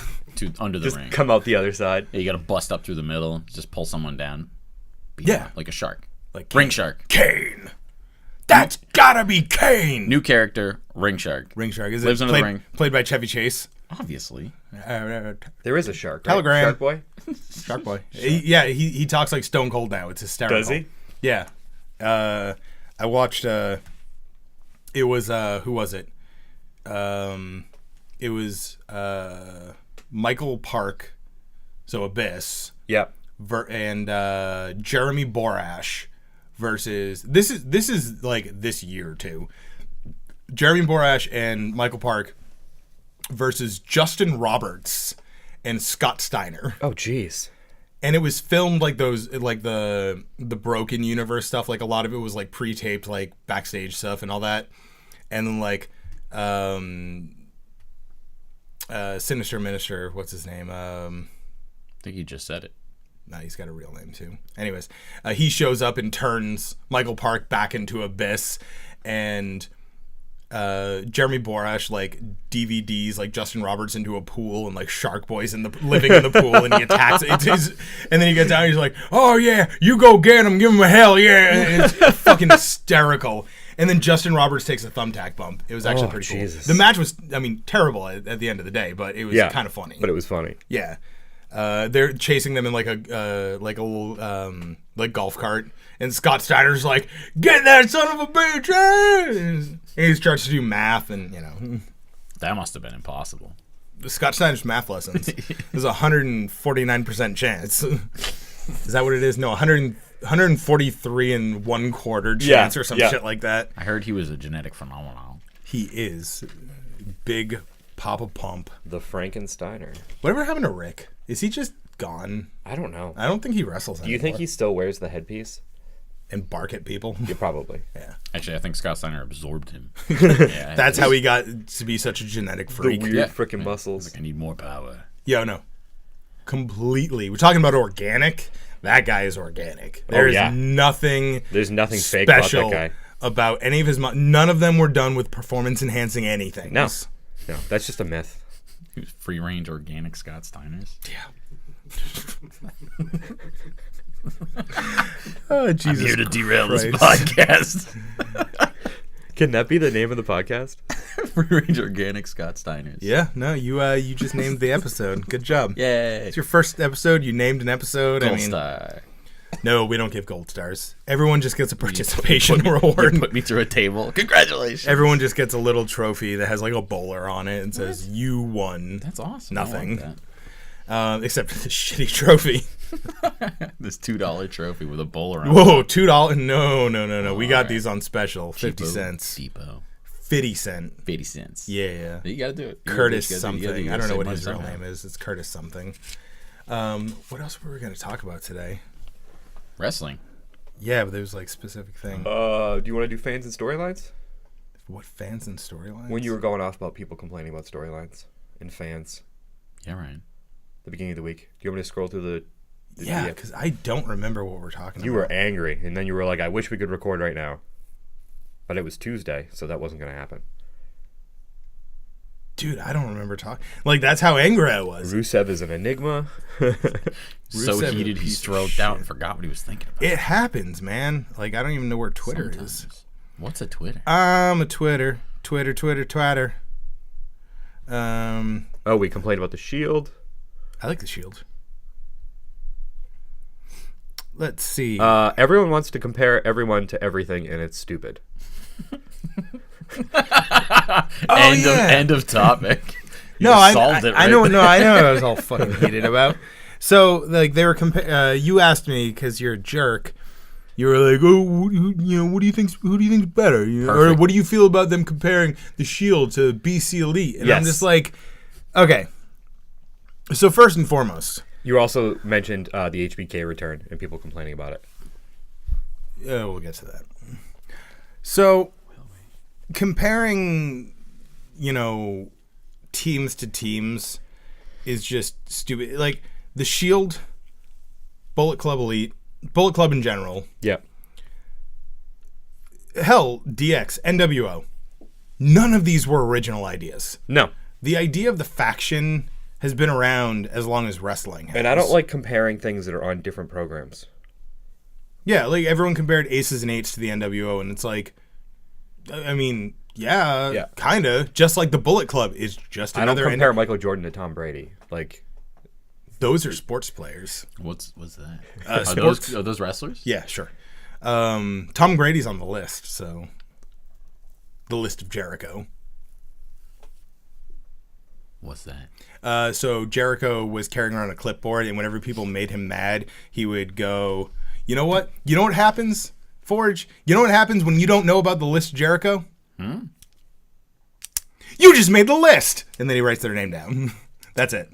under the Just ring. come out the other side. Yeah, you got to bust up through the middle, just pull someone down. Beat Yeah. them up like a shark. Like Ring shark. Kane. That's gotta be Kane. New character, ring shark. Ring Shark. Is Lives it under the played, ring. played by Chevy Chase? Obviously. There is a shark. Right? Telegram. Shark boy. Shark Boy. He talks like Stone Cold now. It's hysterical. Does he? Yeah. I watched it was who was it? It was Michael Park, so Abyss, Yep. and Jeremy Borash versus this is like this year too. Jeremy Borash and Michael Park versus Justin Roberts and Scott Steiner. Oh, jeez. And it was filmed like those, like the Broken Universe stuff. Like a lot of it was like pre-taped, like backstage stuff and all that. And then like Sinister Minister, what's his name? I think you just said it. Nah, he's got a real name too. Anyways, he shows up and turns Michael Park back into Abyss, and Jeremy Borash like DVDs like Justin Roberts into a pool and like Shark Boy's living in the pool and he attacks it. And then he gets down and he's like, oh yeah, you go get him, give him a hell yeah. And it's fucking hysterical. And then Justin Roberts takes a thumbtack bump. It was actually pretty Jesus. cool. The match was, I mean, terrible at the end of the day, but it was kind of funny. But it was funny. Yeah. They're chasing them in like a little like golf cart, and Scott Steiner's like, "Get that son of a bitch!" And he starts to do math, and you know, That must have been impossible. Scott Steiner's math lessons. There's 149% chance. Is that what it is? No, 143 and 1/4 chance or some shit like that. I heard he was a genetic phenomenon. He is big Papa Pump. The Frankensteiner. Whatever happened to Rick? Is he just gone? I don't know. I don't think he wrestles anymore. Do you think he still wears the headpiece? And bark at people? Yeah, probably. Yeah. Actually, I think Scott Steiner absorbed him. Yeah, That's how he got to be such a genetic The freak. weird Yeah. freaking muscles. Like, I need more power. Yo, no. Completely. We're talking about organic. That guy is organic. There's yeah. nothing There's nothing fake about special that guy. about any of his... None of them were done with performance-enhancing anything. No, that's just a myth. He was free-range organic Scott Steiners. Yeah. Oh, Jesus I'm here to derail Christ. this podcast. Can that be the name of the podcast? Free-range organic Scott Steiners. Yeah, no, you just named the episode. Good job. Yay. It's your first episode. You named an episode. Gold I mean, star. no, we don't give gold stars. Everyone just gets a participation You reward. put me through a table. Congratulations. Everyone just gets a little trophy that has like a bowler on it and says, you won. That's awesome. Nothing. I like Except for the shitty trophy. that. This $2 trophy with a bowler on it. Whoa, $2? No. We got Alright. these on special. 50 Cheapo. cents. Cheapo. 50 cent. 50 cents. Yeah. You gotta do it. You Curtis gotta do something. it. You gotta I don't know save what money his real somehow. name is. It's Curtis something. What else were we going to talk about today? Wrestling. Yeah, but there was like specific thing. Do you want to do fans and storylines? What fans and storylines? When you were going off about people complaining about storylines and fans. Yeah, Ryan. the beginning of the week. Do you want me to scroll through the Yeah, DM? because I don't remember what we're talking You about. were angry, and then you were like, I wish we could record right now. But it was Tuesday, so that wasn't going to happen. Dude, I don't remember talking. Like, that's how angry I was. Rusev is an enigma. So Rusev, heated, a he piece of stroked out and shit. forgot what he was thinking about. It happens, man. Like, I don't even know where Twitter is. Sometimes. What's a Twitter? I'm a Twitter. Twatter. Oh, we complained about the Shield. I like the Shield. Let's see. Everyone wants to compare everyone to everything, and it's stupid. End of topic. You No, I solved it I right know. there. No, I know. I was all fucking heated about. So, like, they were you asked me because you're a jerk. You were like, "Oh, what do you think? Who do you think's better? You know? Or Perfect. what do you feel about them comparing the Shield to BC Elite?" And I'm Yes. just like, okay. So first and foremost, You also mentioned the HBK return and people complaining about it. we'll get to that. So, comparing, teams to teams is just stupid. Like, the Shield, Bullet Club Elite, Bullet Club in general, Yeah. hell, DX, NWO, none of these were original ideas. No. The idea of the faction has been around as long as wrestling has. And I don't like comparing things that are on different programs. Yeah, like, everyone compared Aces and Eights to the NWO, and it's like, I mean, yeah. Kind of. Just like the Bullet Club is just I don't another... compare Michael Jordan to Tom Brady. Like, Those are sports players. What's that? Sports. Are those wrestlers? Yeah, sure. Tom Brady's on the list, so... The list of Jericho. What's that? So Jericho was carrying around a clipboard, and whenever people made him mad, he would go, "You know what? You know what happens, Forge? You know what happens when you don't know about the list of Jericho? You just made the list!" And then he writes their name down. That's it.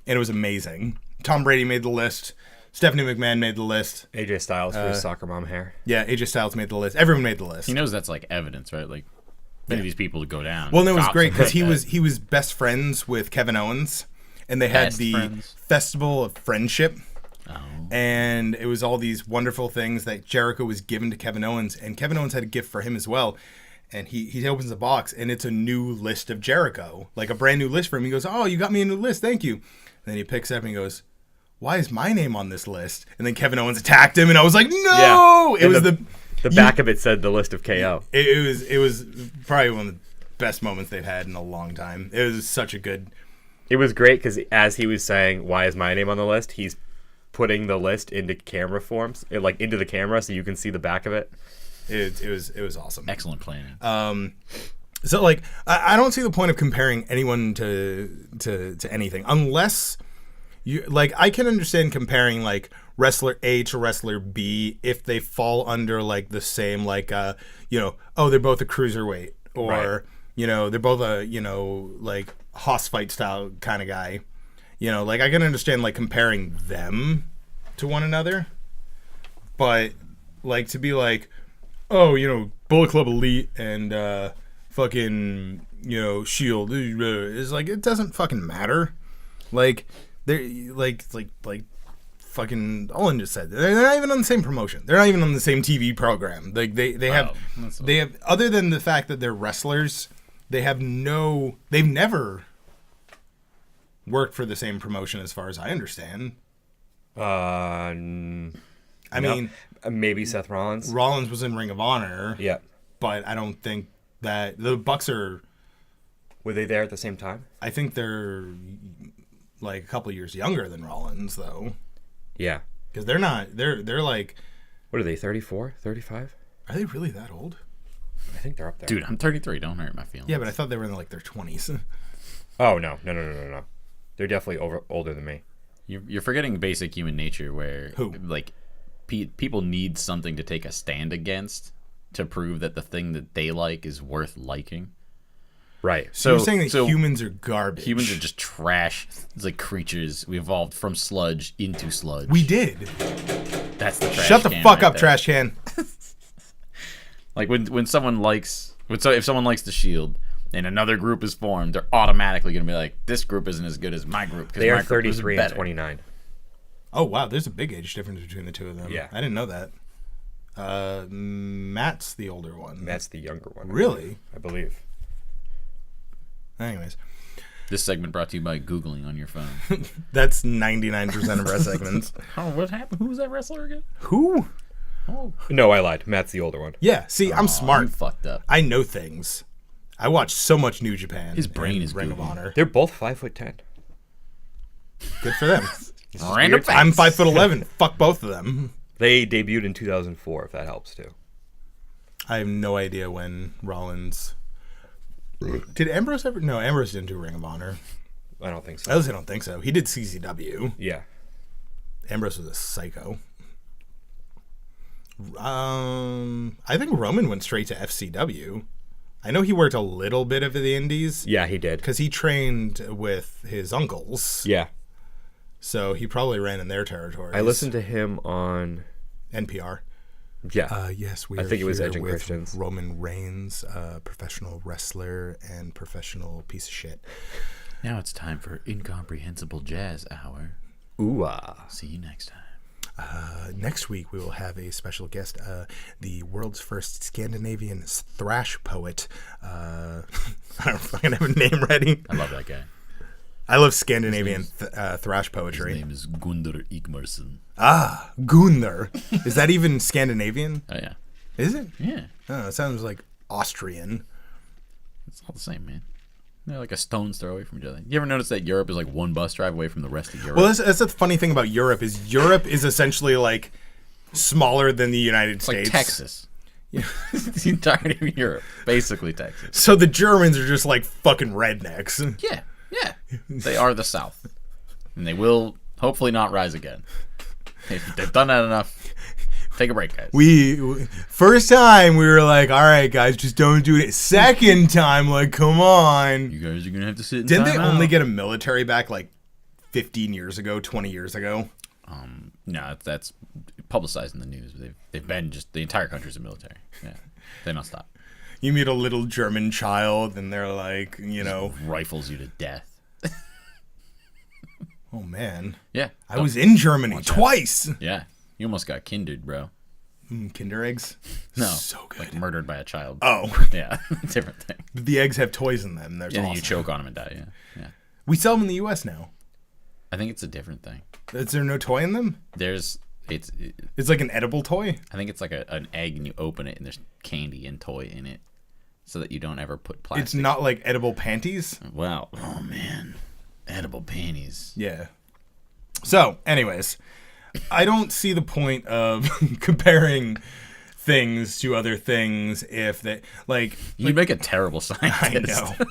And it was amazing. Tom Brady made the list. Stephanie McMahon made the list. AJ Styles for his soccer mom hair. Yeah, AJ Styles made the list. Everyone made the list. He knows that's like evidence, right? Like, many of these people would go down. Well, no, it was Cops great and because like he was best friends with Kevin Owens, and they had Best the friends? Festival of Friendship, that. Oh. and it was all these wonderful things that Jericho was given to Kevin Owens, and Kevin Owens had a gift for him as well. And he opens the box, and it's a new list of Jericho, like a brand new list for him. He goes, "Oh, you got me a new list, thank you." And then he picks it up and he goes, "Why is my name on this list?" And then Kevin Owens attacked him, and I was like, "No!" Yeah. It was The back of it said the list of KO. it was probably one of the best moments they've had in a long time. It was such a good... It was great because as he was saying, "Why is my name on the list?" he's putting the list into camera forms, like into the camera, so you can see the back of it. It was awesome. Excellent planning. So, like, I don't see the point of comparing anyone to anything unless you, like, I can understand comparing like wrestler A to wrestler B if they fall under like the same, like, oh, they're both a cruiserweight, or Right. They're both a like hoss fight style kind of guy. Like, I can understand like comparing them to one another, but like to be like, oh, Bullet Club Elite and fucking Shield is like, it doesn't fucking matter. Like, they're like fucking Olen just said, they're not even on the same promotion. They're not even on the same TV program. Like, they have other than the fact that they're wrestlers, they've never worked for the same promotion as far as I understand. I mean, maybe Seth Rollins. Rollins was in Ring of Honor. Yeah. But I don't think that the Bucks are... Were they there at the same time? I think they're like a couple of years younger than Rollins, though. Yeah. Because they're not... They're like... What are they, 34, 35? Are they really that old? I think they're up there. Dude, I'm 33. Don't hurt my feelings. Yeah, but I thought they were in like their 20s. Oh, no. They're definitely older than me. You're forgetting basic human nature where... Who? Like, people need something to take a stand against to prove that the thing that they like is worth liking. Right. So you're saying that humans are garbage. Humans are just trash. It's like creatures. We evolved from sludge into sludge. We did. That's the trash Shut the can fuck right up, there. trash can. Like when someone likes... if someone likes the Shield, and another group is formed, they're automatically going to be like, this group isn't as good as my group. They my are group is 33 and better. 29. Oh, wow. There's a big age difference between the two of them. Yeah. I didn't know that. Matt's the older one. Matt's the younger one. Really? I believe. Anyways. This segment brought to you by Googling on your phone. That's 99% of our segments. Oh, what happened? Who was that wrestler again? Who? Oh, No, I lied. Matt's the older one. Yeah. See, I'm you smart. fucked up. I know things. I watch so much New Japan. His brain and is Ring of Google. Honor. They're both 5'10". Good for them. Random facts. I'm 5'11". Fuck both of them. They debuted in 2004, if that helps too. I have no idea when Rollins. Did Ambrose ever? No, Ambrose didn't do Ring of Honor. I don't think At so. least I don't think so. He did CZW. Yeah. Ambrose was a psycho. I think Roman went straight to FCW. I know he worked a little bit of the Indies Yeah, he did. because he trained with his uncles. Yeah. So he probably ran in their territories. I listened to him on... NPR. Yeah. Yes, we I are think it was here Edge and with Christians. Roman Reigns, professional wrestler and professional piece of shit. Now it's time for Incomprehensible Jazz Hour. Ooh-ah. See you next time. Next week, we will have a special guest, the world's first Scandinavian thrash poet. I don't fucking have a name ready. I love that guy. I love Scandinavian thrash His poetry. name is Gunnar Igmarsson. Ah, Gunnar. Is that even Scandinavian? Oh, yeah. Is it? Yeah. Oh, it sounds like Austrian. It's all the same, man. They're like a stone's throw away from each other. You ever notice that Europe is like one bus drive away from the rest of Europe? Well, that's the funny thing about Europe is essentially like smaller than the United it's like States. Texas. Yeah. The entirety of Europe. Basically Texas. So the Germans are just like fucking rednecks. Yeah. Yeah. They are the South. And they will hopefully not rise again. They've done that enough. Take a break, guys. We first time we were like, all right, guys, just don't do it. Second time, like, come on. You guys are going to have to sit in Didn't they timeout. only get a military back like 15 years ago, 20 years ago? No, that's publicized in the news. They've been just the entire country's a military. Yeah, they don't stop. You meet a little German child, and they're like, you know, Rifles you to death. oh man, Yeah, I was in Germany twice. Yeah, you almost got kindered, bro. Kinder eggs, No, so good. like murdered by a child. Oh, Yeah, different thing. the eggs have toys in them. There's And then awesome. you choke on them and die. Yeah, yeah. We sell them in the U.S. now. I think it's a different thing. Is there no toy in them? It's It's like an edible toy. I think it's like an egg and you open it and there's candy and toy in it, so that you don't ever put plastic. It's not like edible panties. Wow. Oh man, edible panties. Yeah. So, anyways, I don't see the point of comparing things to other things if they like. You make a terrible I scientist. know.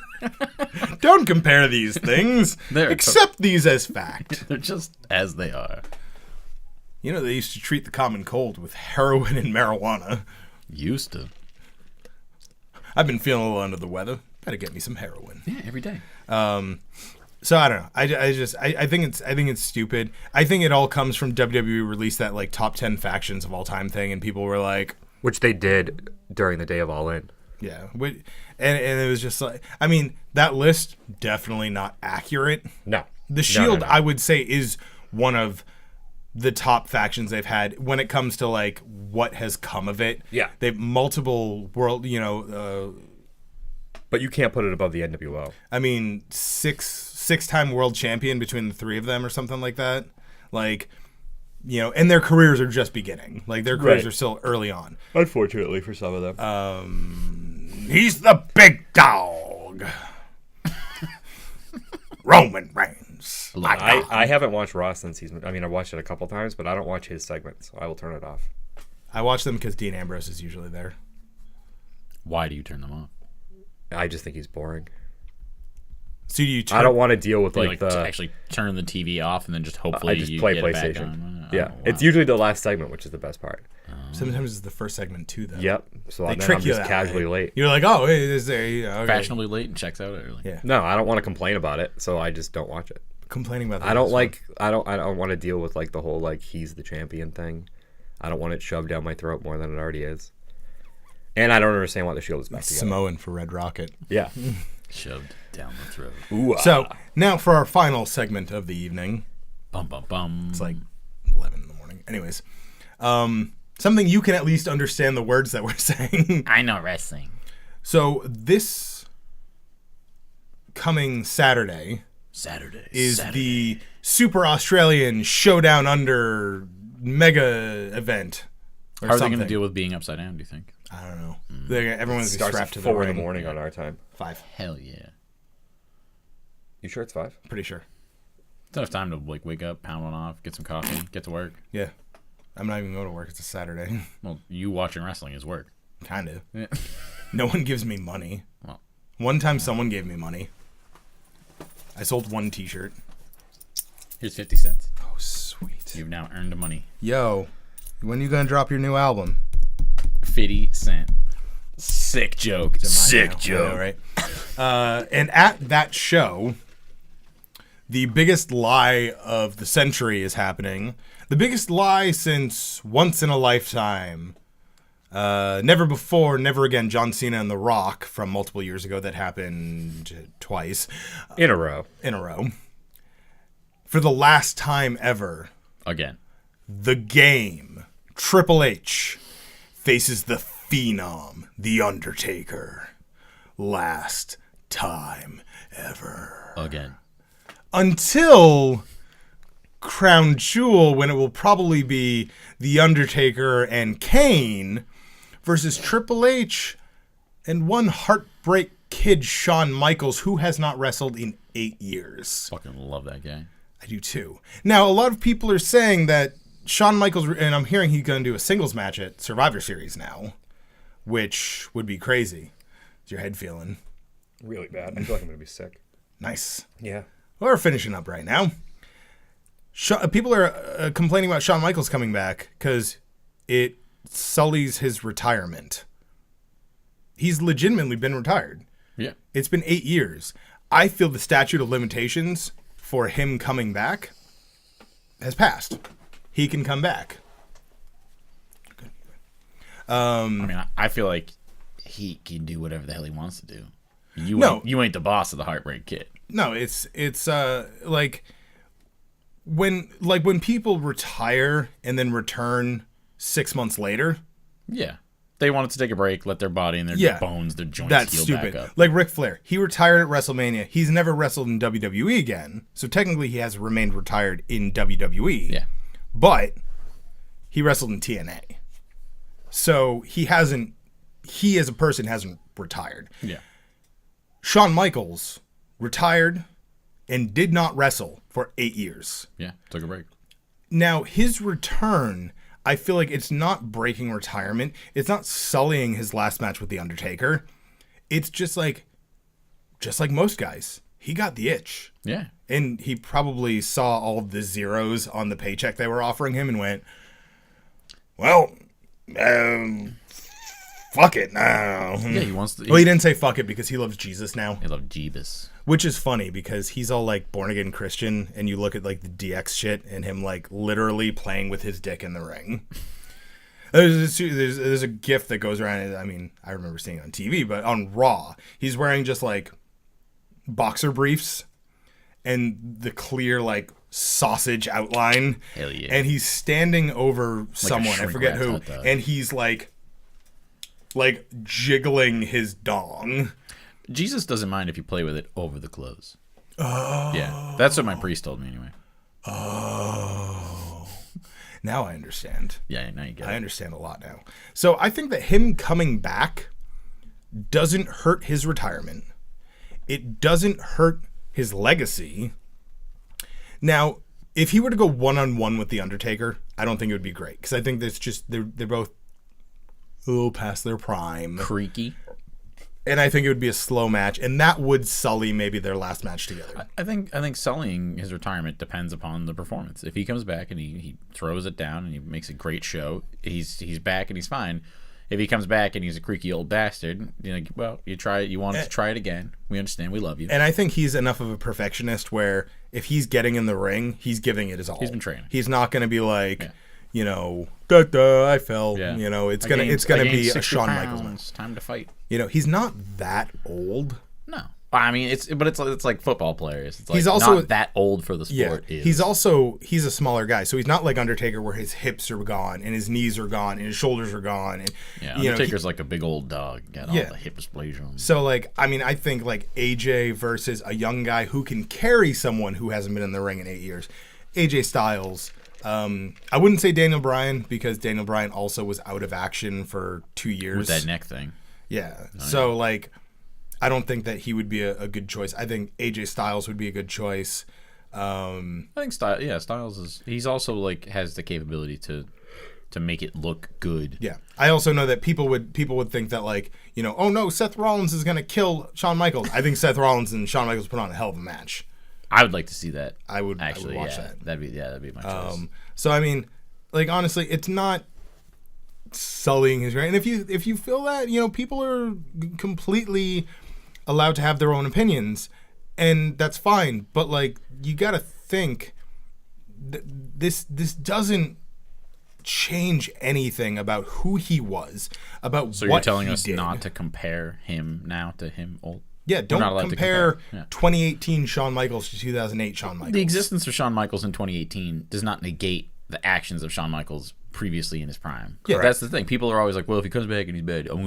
Don't compare these things. They're Accept these as fact. They're just as they are. You know, they used to treat the common cold with heroin and marijuana. Used to. I've been feeling a little under the weather. Better get me some heroin. Yeah, every day. So I don't know. I think it's stupid. I think it all comes from WWE released that like top 10 factions of all time thing, and people were like, Which they did during the day of All In. yeah, and it was just like, I mean, that list definitely not accurate. No. The Shield, no. I would say, is one of the top factions they've had when it comes to like what has come of it. Yeah. They've multiple world, But you can't put it above the NWO. I mean, six-time world champion between the three of them or something like that. Like, and their careers are just beginning. Like, their careers Right. are still early on. Unfortunately for some of them. He's the big dog. Roman Reigns. I haven't watched Raw since I watched it a couple times, but I don't watch his segments, so I will turn it off. I watch them because Dean Ambrose is usually there. Why do you turn them off? I just think he's boring. So do you I don't want to deal with Do you, like to the. actually turn the TV off and then just hopefully I just you play get it back PlayStation. on? Yeah, Oh, wow. it's usually the last segment, which is the best part. Sometimes it's the first segment too, though. Yep. So They then trick I'm you just that casually way. late. You're like, oh, wait, is there? Okay. Fashionably late and checks out early. Yeah. No, I don't want to complain about it, so I just don't watch it. Complaining about that. I don't is like. I don't want to deal with like the whole like he's the champion thing. I don't want it shoved down my throat more than it already is. And I don't understand why the Shield is back together. Samoan for Red Rocket. Yeah. Shoved down the throat. Ooh, So now for our final segment of the evening. Bum bum bum. It's like 11 in the morning. Anyways, something you can at least understand the words that we're saying. I know wrestling. So this coming Saturday is the Super Australian Showdown Under mega event. How are they going to deal with being upside down, do you think? I don't know. Everyone's starts strapped at to the 4 in the ring. morning on our time. 5. Hell yeah. You sure it's 5? Pretty sure. It's enough time to like wake up, pound one off, get some coffee, get to work. Yeah. I'm not even going to work. It's a Saturday. Well, you watching wrestling is work. Kind of. Yeah. No one gives me money. Well, One time someone gave me money. I sold one t-shirt. here's 50 cents. Oh, sweet. You've now earned the money. Yo, when you going to drop your new album? 50 cent. Sick joke. I know, right? And at that show, the biggest lie of the century is happening. The biggest lie since Once in a Lifetime. Never Before, Never Again, John Cena and The Rock from multiple years ago that happened twice In a row. in a row. For the last time ever, Again. the Game, Triple H, faces the Phenom, The Undertaker. Last time ever. Again. Until Crown Jewel, when it will probably be The Undertaker and Kane versus Triple H and one heartbreak kid, Shawn Michaels, who has not wrestled in 8 years. Fucking love that guy. I do too. Now, a lot of people are saying that Shawn Michaels, and I'm hearing he's going to do a singles match at Survivor Series now, which would be crazy. Is your head feeling? Really bad. I feel like I'm going to be sick. Nice. Yeah. We're finishing up right now. People are complaining about Shawn Michaels coming back because it sullies his retirement. He's legitimately been retired. Yeah. It's been 8 years. I feel the statute of limitations for him coming back has passed. He can come back. I mean, I feel like he can do whatever the hell he wants to do. You ain't the boss of the Heartbreak Kid. No, it's like when people retire and then return 6 months later. Yeah. They wanted to take a break, let their body and their bones, their joints That's heal stupid. back up. Like Ric Flair, he retired at WrestleMania. He's never wrestled in WWE again, so technically he has remained retired in WWE. Yeah. But he wrestled in TNA, so he as a person hasn't retired. Yeah. Shawn Michaels retired and did not wrestle for 8 years. Yeah. Took a break. Now, his return, I feel like it's not breaking retirement. It's not sullying his last match with The Undertaker. It's just like most guys. He got the itch. Yeah. And he probably saw all the zeros on the paycheck they were offering him and went, well, fuck it. No. Yeah, he wants to. Well, he didn't say fuck it because he loves Jesus now. He loved Jeebus. Which is funny because he's all like born again Christian, and you look at like the DX shit and him like literally playing with his dick in the ring. There's a GIF that goes around. I mean, I remember seeing it on TV, but on Raw, he's wearing just like boxer briefs and the clear like sausage outline. Hell yeah. And he's standing over someone, I forget who, and he's like jiggling his dong. Jesus doesn't mind if you play with it over the clothes. Oh. Yeah. That's what my priest told me anyway. Oh. Now I understand. Yeah, now you get it. I understand a lot now. So I think that him coming back doesn't hurt his retirement. It doesn't hurt his legacy. Now, if he were to go one-on-one with The Undertaker, I don't think it would be great. Because I think that's just, they're both a little past their prime. Creaky. And I think it would be a slow match, and that would sully maybe their last match together. I think sullying his retirement depends upon the performance. If he comes back and he throws it down and he makes a great show, he's back and he's fine. If he comes back and he's a creaky old bastard, well, you wanted to try it again. We understand, we love you. And I think he's enough of a perfectionist where if he's getting in the ring, he's giving it his all. He's been training. He's not going to be like, I fell. Yeah. It's I gonna gained be a 60 Shawn pounds. Michaels match. Time to fight. He's not that old. No. I mean, it's like football players. It's like He's also not that old for the sport. Yeah, Is. he's a smaller guy, so he's not like Undertaker where his hips are gone and his knees are gone and his shoulders are gone. And Yeah, Undertaker's like a big old dog. Got all Yeah. the hip explosions. so like I think like AJ versus a young guy who can carry someone who hasn't been in the ring in 8 years. AJ Styles. I wouldn't say Daniel Bryan because Daniel Bryan also was out of action for 2 years With that neck thing. Yeah. So like, I don't think that he would be a good choice. I think AJ Styles would be a good choice. I think Styles is. He's also like has the capability to make it look good. Yeah. I also know that people would think that like, oh no, Seth Rollins is gonna kill Shawn Michaels. I think Seth Rollins and Shawn Michaels put on a hell of a match. I would like to see that. I would actually watch that. That'd be my choice. So I mean, like honestly, it's not sullying his right. And if you feel that, people are completely allowed to have their own opinions, and that's fine. But like, you gotta think this doesn't change anything about who he was, about So what you're telling he us did. not to compare him now to him old? Yeah, We're not allowed don't to compare Yeah. 2018 Shawn Michaels to 2008 Shawn Michaels. The existence of Shawn Michaels in 2018 does not negate the actions of Shawn Michaels previously in his prime. Yeah. That's the thing. People are always like, well, if he comes back and he's bad, I'm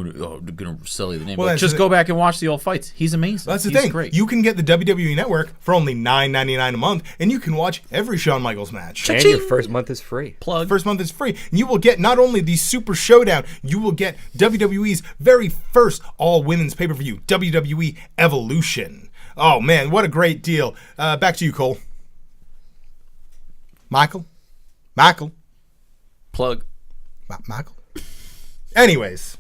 gonna sully the name. Well, Like, that's just the- go back and watch the old fights. He's amazing. That's the He's thing. Great. You can get the WWE Network for only $9.99 a month, and you can watch every Shawn Michaels match. And your first month is free. plug. First month is free. And you will get not only the Super Showdown, you will get WWE's very first all-women's pay-per-view, WWE Evolution. Oh, man, what a great deal. Back to you, Cole. Michael? Plug. Michael? Anyways.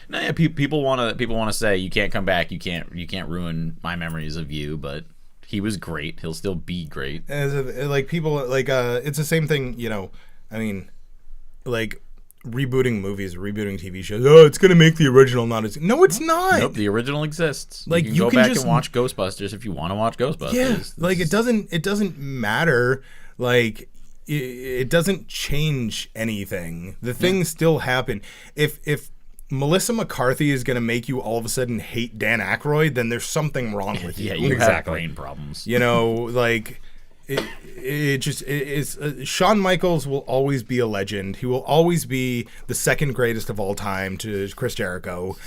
No, yeah, people want to say you can't come back. You can't ruin my memories of you. But he was great. He'll still be great. Like, people, like, it's the same thing, I mean, like, rebooting movies, rebooting TV shows. Oh, it's gonna make the original not as. No, it's not. Nope, the original exists. Like, you can you go can back just- and watch Ghostbusters if you want to watch Ghostbusters. Yeah, like it doesn't matter. Like it doesn't change anything. The things still happen. If Melissa McCarthy is gonna make you all of a sudden hate Dan Aykroyd, then there's something wrong with Yeah, you. you have Exactly. brain problems. Like Shawn Michaels will always be a legend. He will always be the second greatest of all time to Chris Jericho.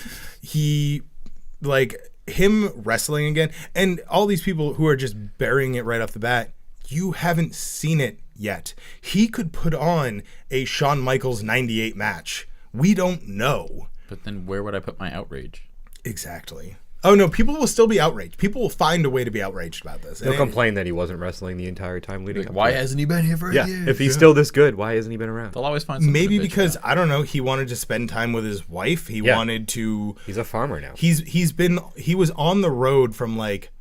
Him wrestling again, and all these people who are just burying it right off the bat, you haven't seen it yet. He could put on a Shawn Michaels 98 match. We don't know. But then where would I put my outrage? Exactly. Oh no, people will still be outraged. People will find a way to be outraged about this. He'll And complain that he wasn't wrestling the entire time leading up. Why to it. hasn't he been here for Yeah, a year? if he's still this good, why hasn't he been around? They'll always find something Maybe to bitch because about. I don't know, he wanted to spend time with his wife. He Yeah. wanted to. He's a farmer now. He was on the road from like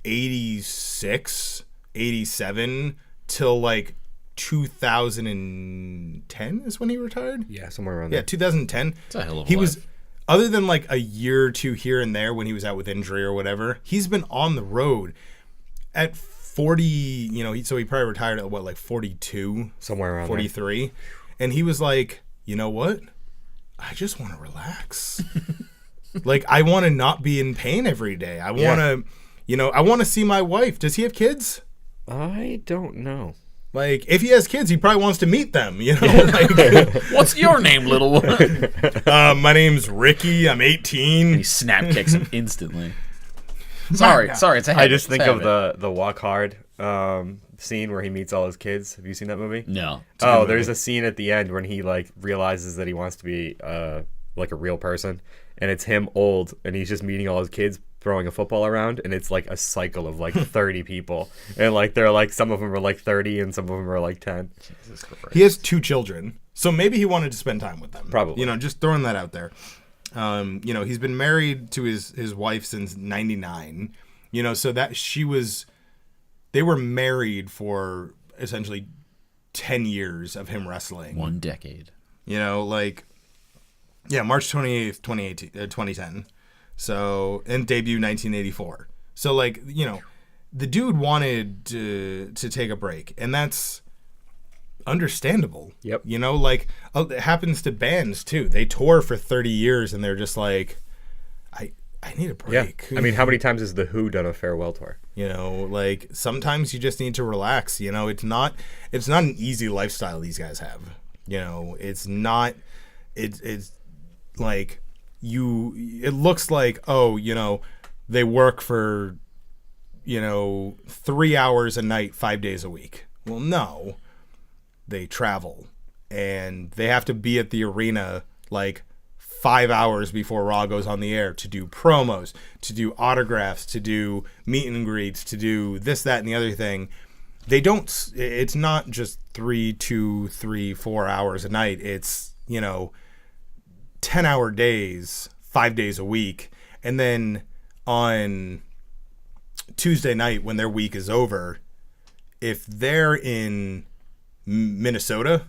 86, 87 till like 2010 is when he retired. Yeah, somewhere around Yeah, there. 2010. It's a hell of a He life. was, other than like a year or two here and there when he was out with injury or whatever, he's been on the road at 40, so he probably retired at what, like 42, Somewhere around 43. And he was like, you know what? I just want to relax. Like, I want to not be in pain every day. I want to, I want to see my wife. Does he have kids? there. I don't know. Like, if he has kids, he probably wants to meet them, Like, What's your name, little one? my name's Ricky. I'm 18. He snap kicks him instantly. Sorry, it's a habit. I just think It's a of habit. the Walk Hard scene where he meets all his kids. Have you seen that movie? No. Oh, there's a scene at the end when he like realizes that he wants to be like a real person, and it's him old, and he's just meeting all his kids throwing a football around, and it's like a cycle of like 30 people, and like they're like some of them are like 30 and some of them are like 10. Jesus Christ. He has 2 children, so maybe he wanted to spend time with them. Probably. Just throwing that out there. He's been married to his wife since 99. So that they were married for essentially 10 years of him wrestling. 1 decade. March 28th, 2010. So, and debut 1984. So, the dude wanted to take a break, and that's understandable. Yep. You know, like, it happens to bands too. They tour for 30 years and they're just like, I need a break. Yeah. I mean, how many times has The Who done a farewell tour? You know, like, sometimes you just need to relax. You know, it's not an easy lifestyle these guys have. You know, it's not, it's like, it looks like, oh, you know, they work for, you know, 3 hours a night, 5 days a week. Well, no, they travel and they have to be at the arena like 5 hours before Raw goes on the air to do promos, to do autographs, to do meet and greets, to do this, that, and the other thing. It's not just 3, 2, 3, 4 hours a night. It's, you know, 10-hour days, 5 days a week. And then on Tuesday night when their week is over, if they're in Minnesota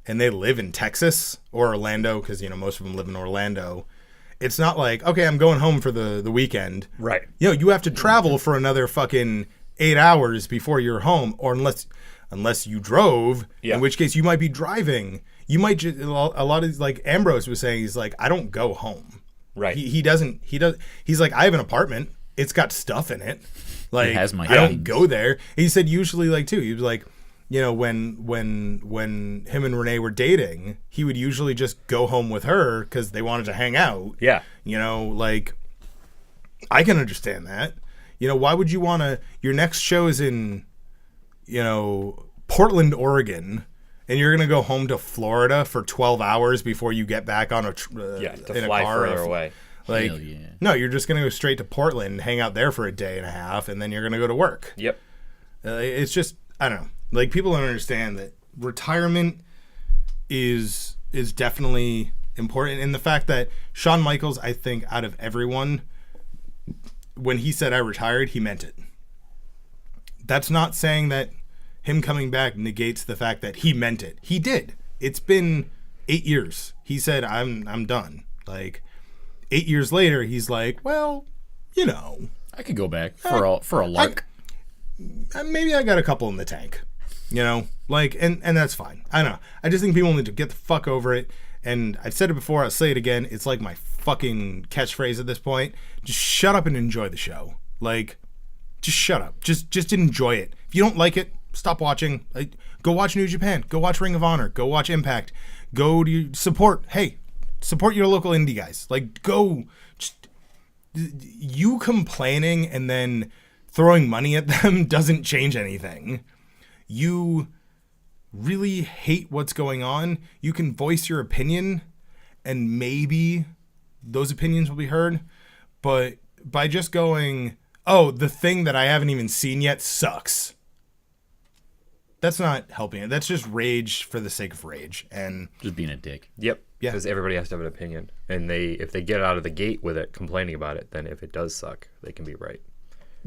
and they live in Texas or Orlando, because, you know, most of them live in Orlando, it's not like, okay, I'm going home for the weekend. Right. You know, you have to travel for another fucking 8 hours before you're home, or unless you drove, in which case you might be driving. You might just, a lot of, like Ambrose was saying, he's like, I don't go home. Right. He's like, I have an apartment. It's got stuff in it. Like, It has my I don't things. go there. He said usually, like, too, he was like, you know, when him and Renee were dating, he would usually just go home with her because they wanted to hang out. Yeah. You know, like, I can understand that. You know, why would you want to, your next show is in, you know, Portland, Oregon, and you're going to go home to Florida for 12 hours before you get back on To in fly a car further away. Like, Hell yeah. no, you're just going to go straight to Portland, hang out there for a day and a half, and then you're going to go to work. Yep. It's just, I don't know. Like, people don't understand that retirement is definitely important. And the fact that Shawn Michaels, I think, out of everyone, when he said I retired, he meant it. That's not saying that him coming back negates the fact that he meant it. He did. It's been 8 years. He said, I'm done. Like, 8 years later, he's like, well, you know, I could go back for a lark. maybe I got a couple in the tank, you know, like, and that's fine. I don't know. I just think people need to get the fuck over it. And I've said it before, I'll say it again. It's like my fucking catchphrase at this point. Just shut up and enjoy the show. Like, just shut up. Just enjoy it. If you don't like it, stop watching. Like, go watch New Japan. Go watch Ring of Honor. Go watch Impact. Go to support. Hey, support your local indie guys. Like, go. Just, you complaining and then throwing money at them doesn't change anything. You really hate what's going on. You can voice your opinion, and maybe those opinions will be heard. But by just going, oh, the thing that I haven't even seen yet sucks, that's not helping it. That's just rage for the sake of rage. And Just being a dick. Yep. Yeah. Because everybody has to have an opinion, and if they get out of the gate with it, complaining about it, then if it does suck, they can be right.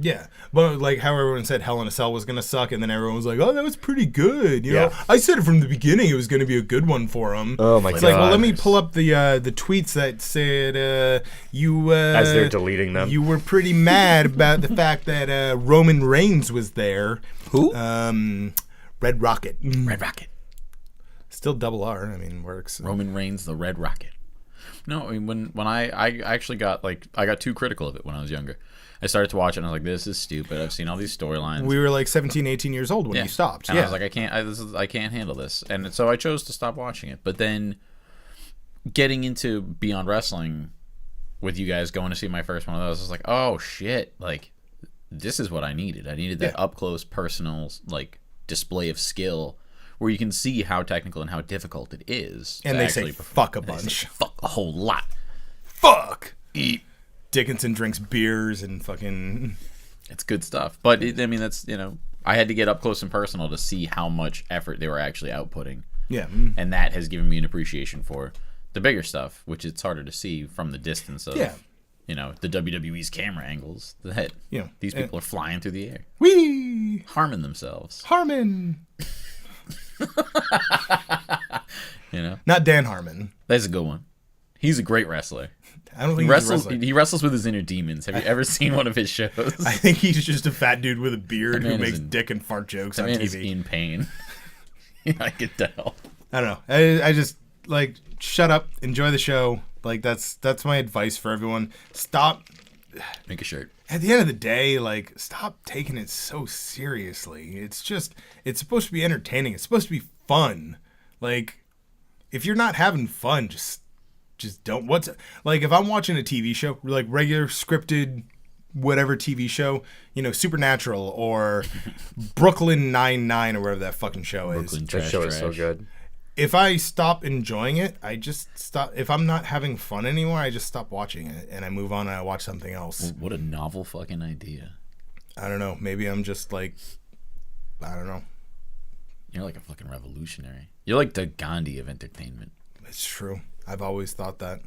yeah, but like how everyone said Hell in a Cell was going to suck, and then everyone was like, oh, that was pretty good. You know, I said it from the beginning it was going to be a good one for them. Oh my It's god. like, well, let me pull up the tweets that said you As they're deleting them. You were pretty mad about the fact that Roman Reigns was there. Who? Red Rocket. Red Rocket. Still double R. I mean, works. Roman Reigns, the Red Rocket. No, I mean, when I actually got, like, I got too critical of it when I was younger. I started to watch it and I was like, this is stupid. I've seen all these storylines. We were like 17, 18 years old when you stopped. And yeah. I was like, I can't handle this. And so I chose to stop watching it. But then getting into Beyond Wrestling with you guys, going to see my first one of those, I was like, oh shit, like, this is what I needed. I needed that up close, personal, like, display of skill where you can see how technical and how difficult it is. And to they actually say fuck a bunch. fuck a whole lot. Fuck. Dickinson drinks beers and fucking... It's good stuff. But, I mean, that's, you know, I had to get up close and personal to see how much effort they were actually outputting. Yeah. And that has given me an appreciation for the bigger stuff, which it's harder to see from the distance of, you know, the WWE's camera angles. That these people are flying through the air. Whee! Harming themselves. Harmon! You know? Not Dan Harmon. That's a good one. He's a great wrestler. I don't think He wrestles with his inner demons. Have you ever seen one of his shows? I think he's just a fat dude with a beard who man makes is dick and fart jokes That on man TV. is in pain. I get the hell. I don't know. I just like shut up, enjoy the show. Like that's my advice for everyone. Stop. Make a shirt. At the end of the day, like stop taking it so seriously. It's supposed to be entertaining. It's supposed to be fun. Like if you're not having fun, just don't. Like if I'm watching a TV show, like regular scripted whatever TV show, Supernatural or Brooklyn Nine-Nine or whatever that fucking show is. That show is so good. If I stop enjoying it, I just stop. If I'm not having fun anymore, I just stop watching it and I move on and I watch something else. What a novel fucking idea. I don't know. Maybe I'm just like, I don't know. You're like a fucking revolutionary. You're like the Gandhi of entertainment. It's true. I've always thought that.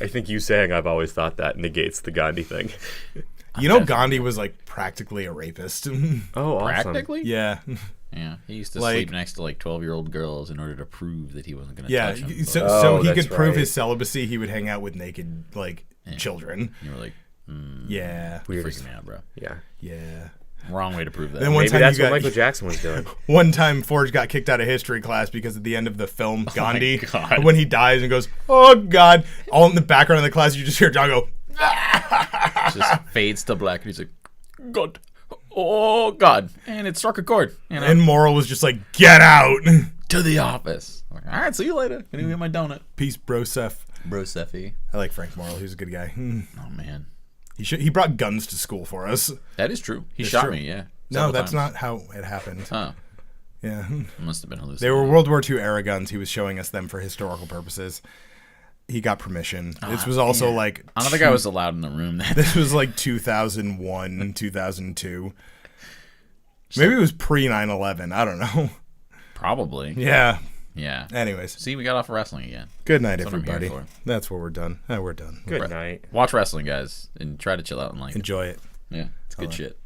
I think you saying I've always thought that negates the Gandhi thing. Gandhi was like practically a rapist. Oh, awesome. Practically? Yeah. Yeah. He used to Like- sleep next to like 12-year-old girls in order to prove that he wasn't going to Yeah. touch them. So, But so he that's could prove right. his celibacy. He would hang out with naked children. you were like, Yeah. freaking me out, bro. Yeah. Yeah. Wrong way to prove that. Then one Maybe time that's you what got- Michael Jackson was doing. One time, Forge got kicked out of history class because at the end of the film, Gandhi, God. when he dies and goes, "Oh God!" all in the background of the class, you just hear John go, just fades to black, and he's like, God. Oh, God. And it struck a chord. and Moral was just like, "Get out!" to the office. I'm like, all right, see you later. Gonna go get my donut. Peace, bro, Seth. Bro, Seffi. I like Frank Moral. He was a good guy. Oh, man. He brought guns to school for us. That is true. He It's shot true. me, yeah. No, Several that's times. not how it happened. Oh, Yeah. it must have been hallucinating. They were World War II era guns. He was showing us them for historical purposes. He got permission. This was also like I don't think I was allowed in the room. this was like 2001, 2002. Maybe it was pre 9/11. I don't know. Probably. Yeah. Yeah. Anyways, See, we got off of wrestling again. good night, That's what I'm here everybody. for. That's where we're done. We're done. Good night. Watch wrestling, guys, and try to chill out and like it. Enjoy it. Yeah, it's good shit.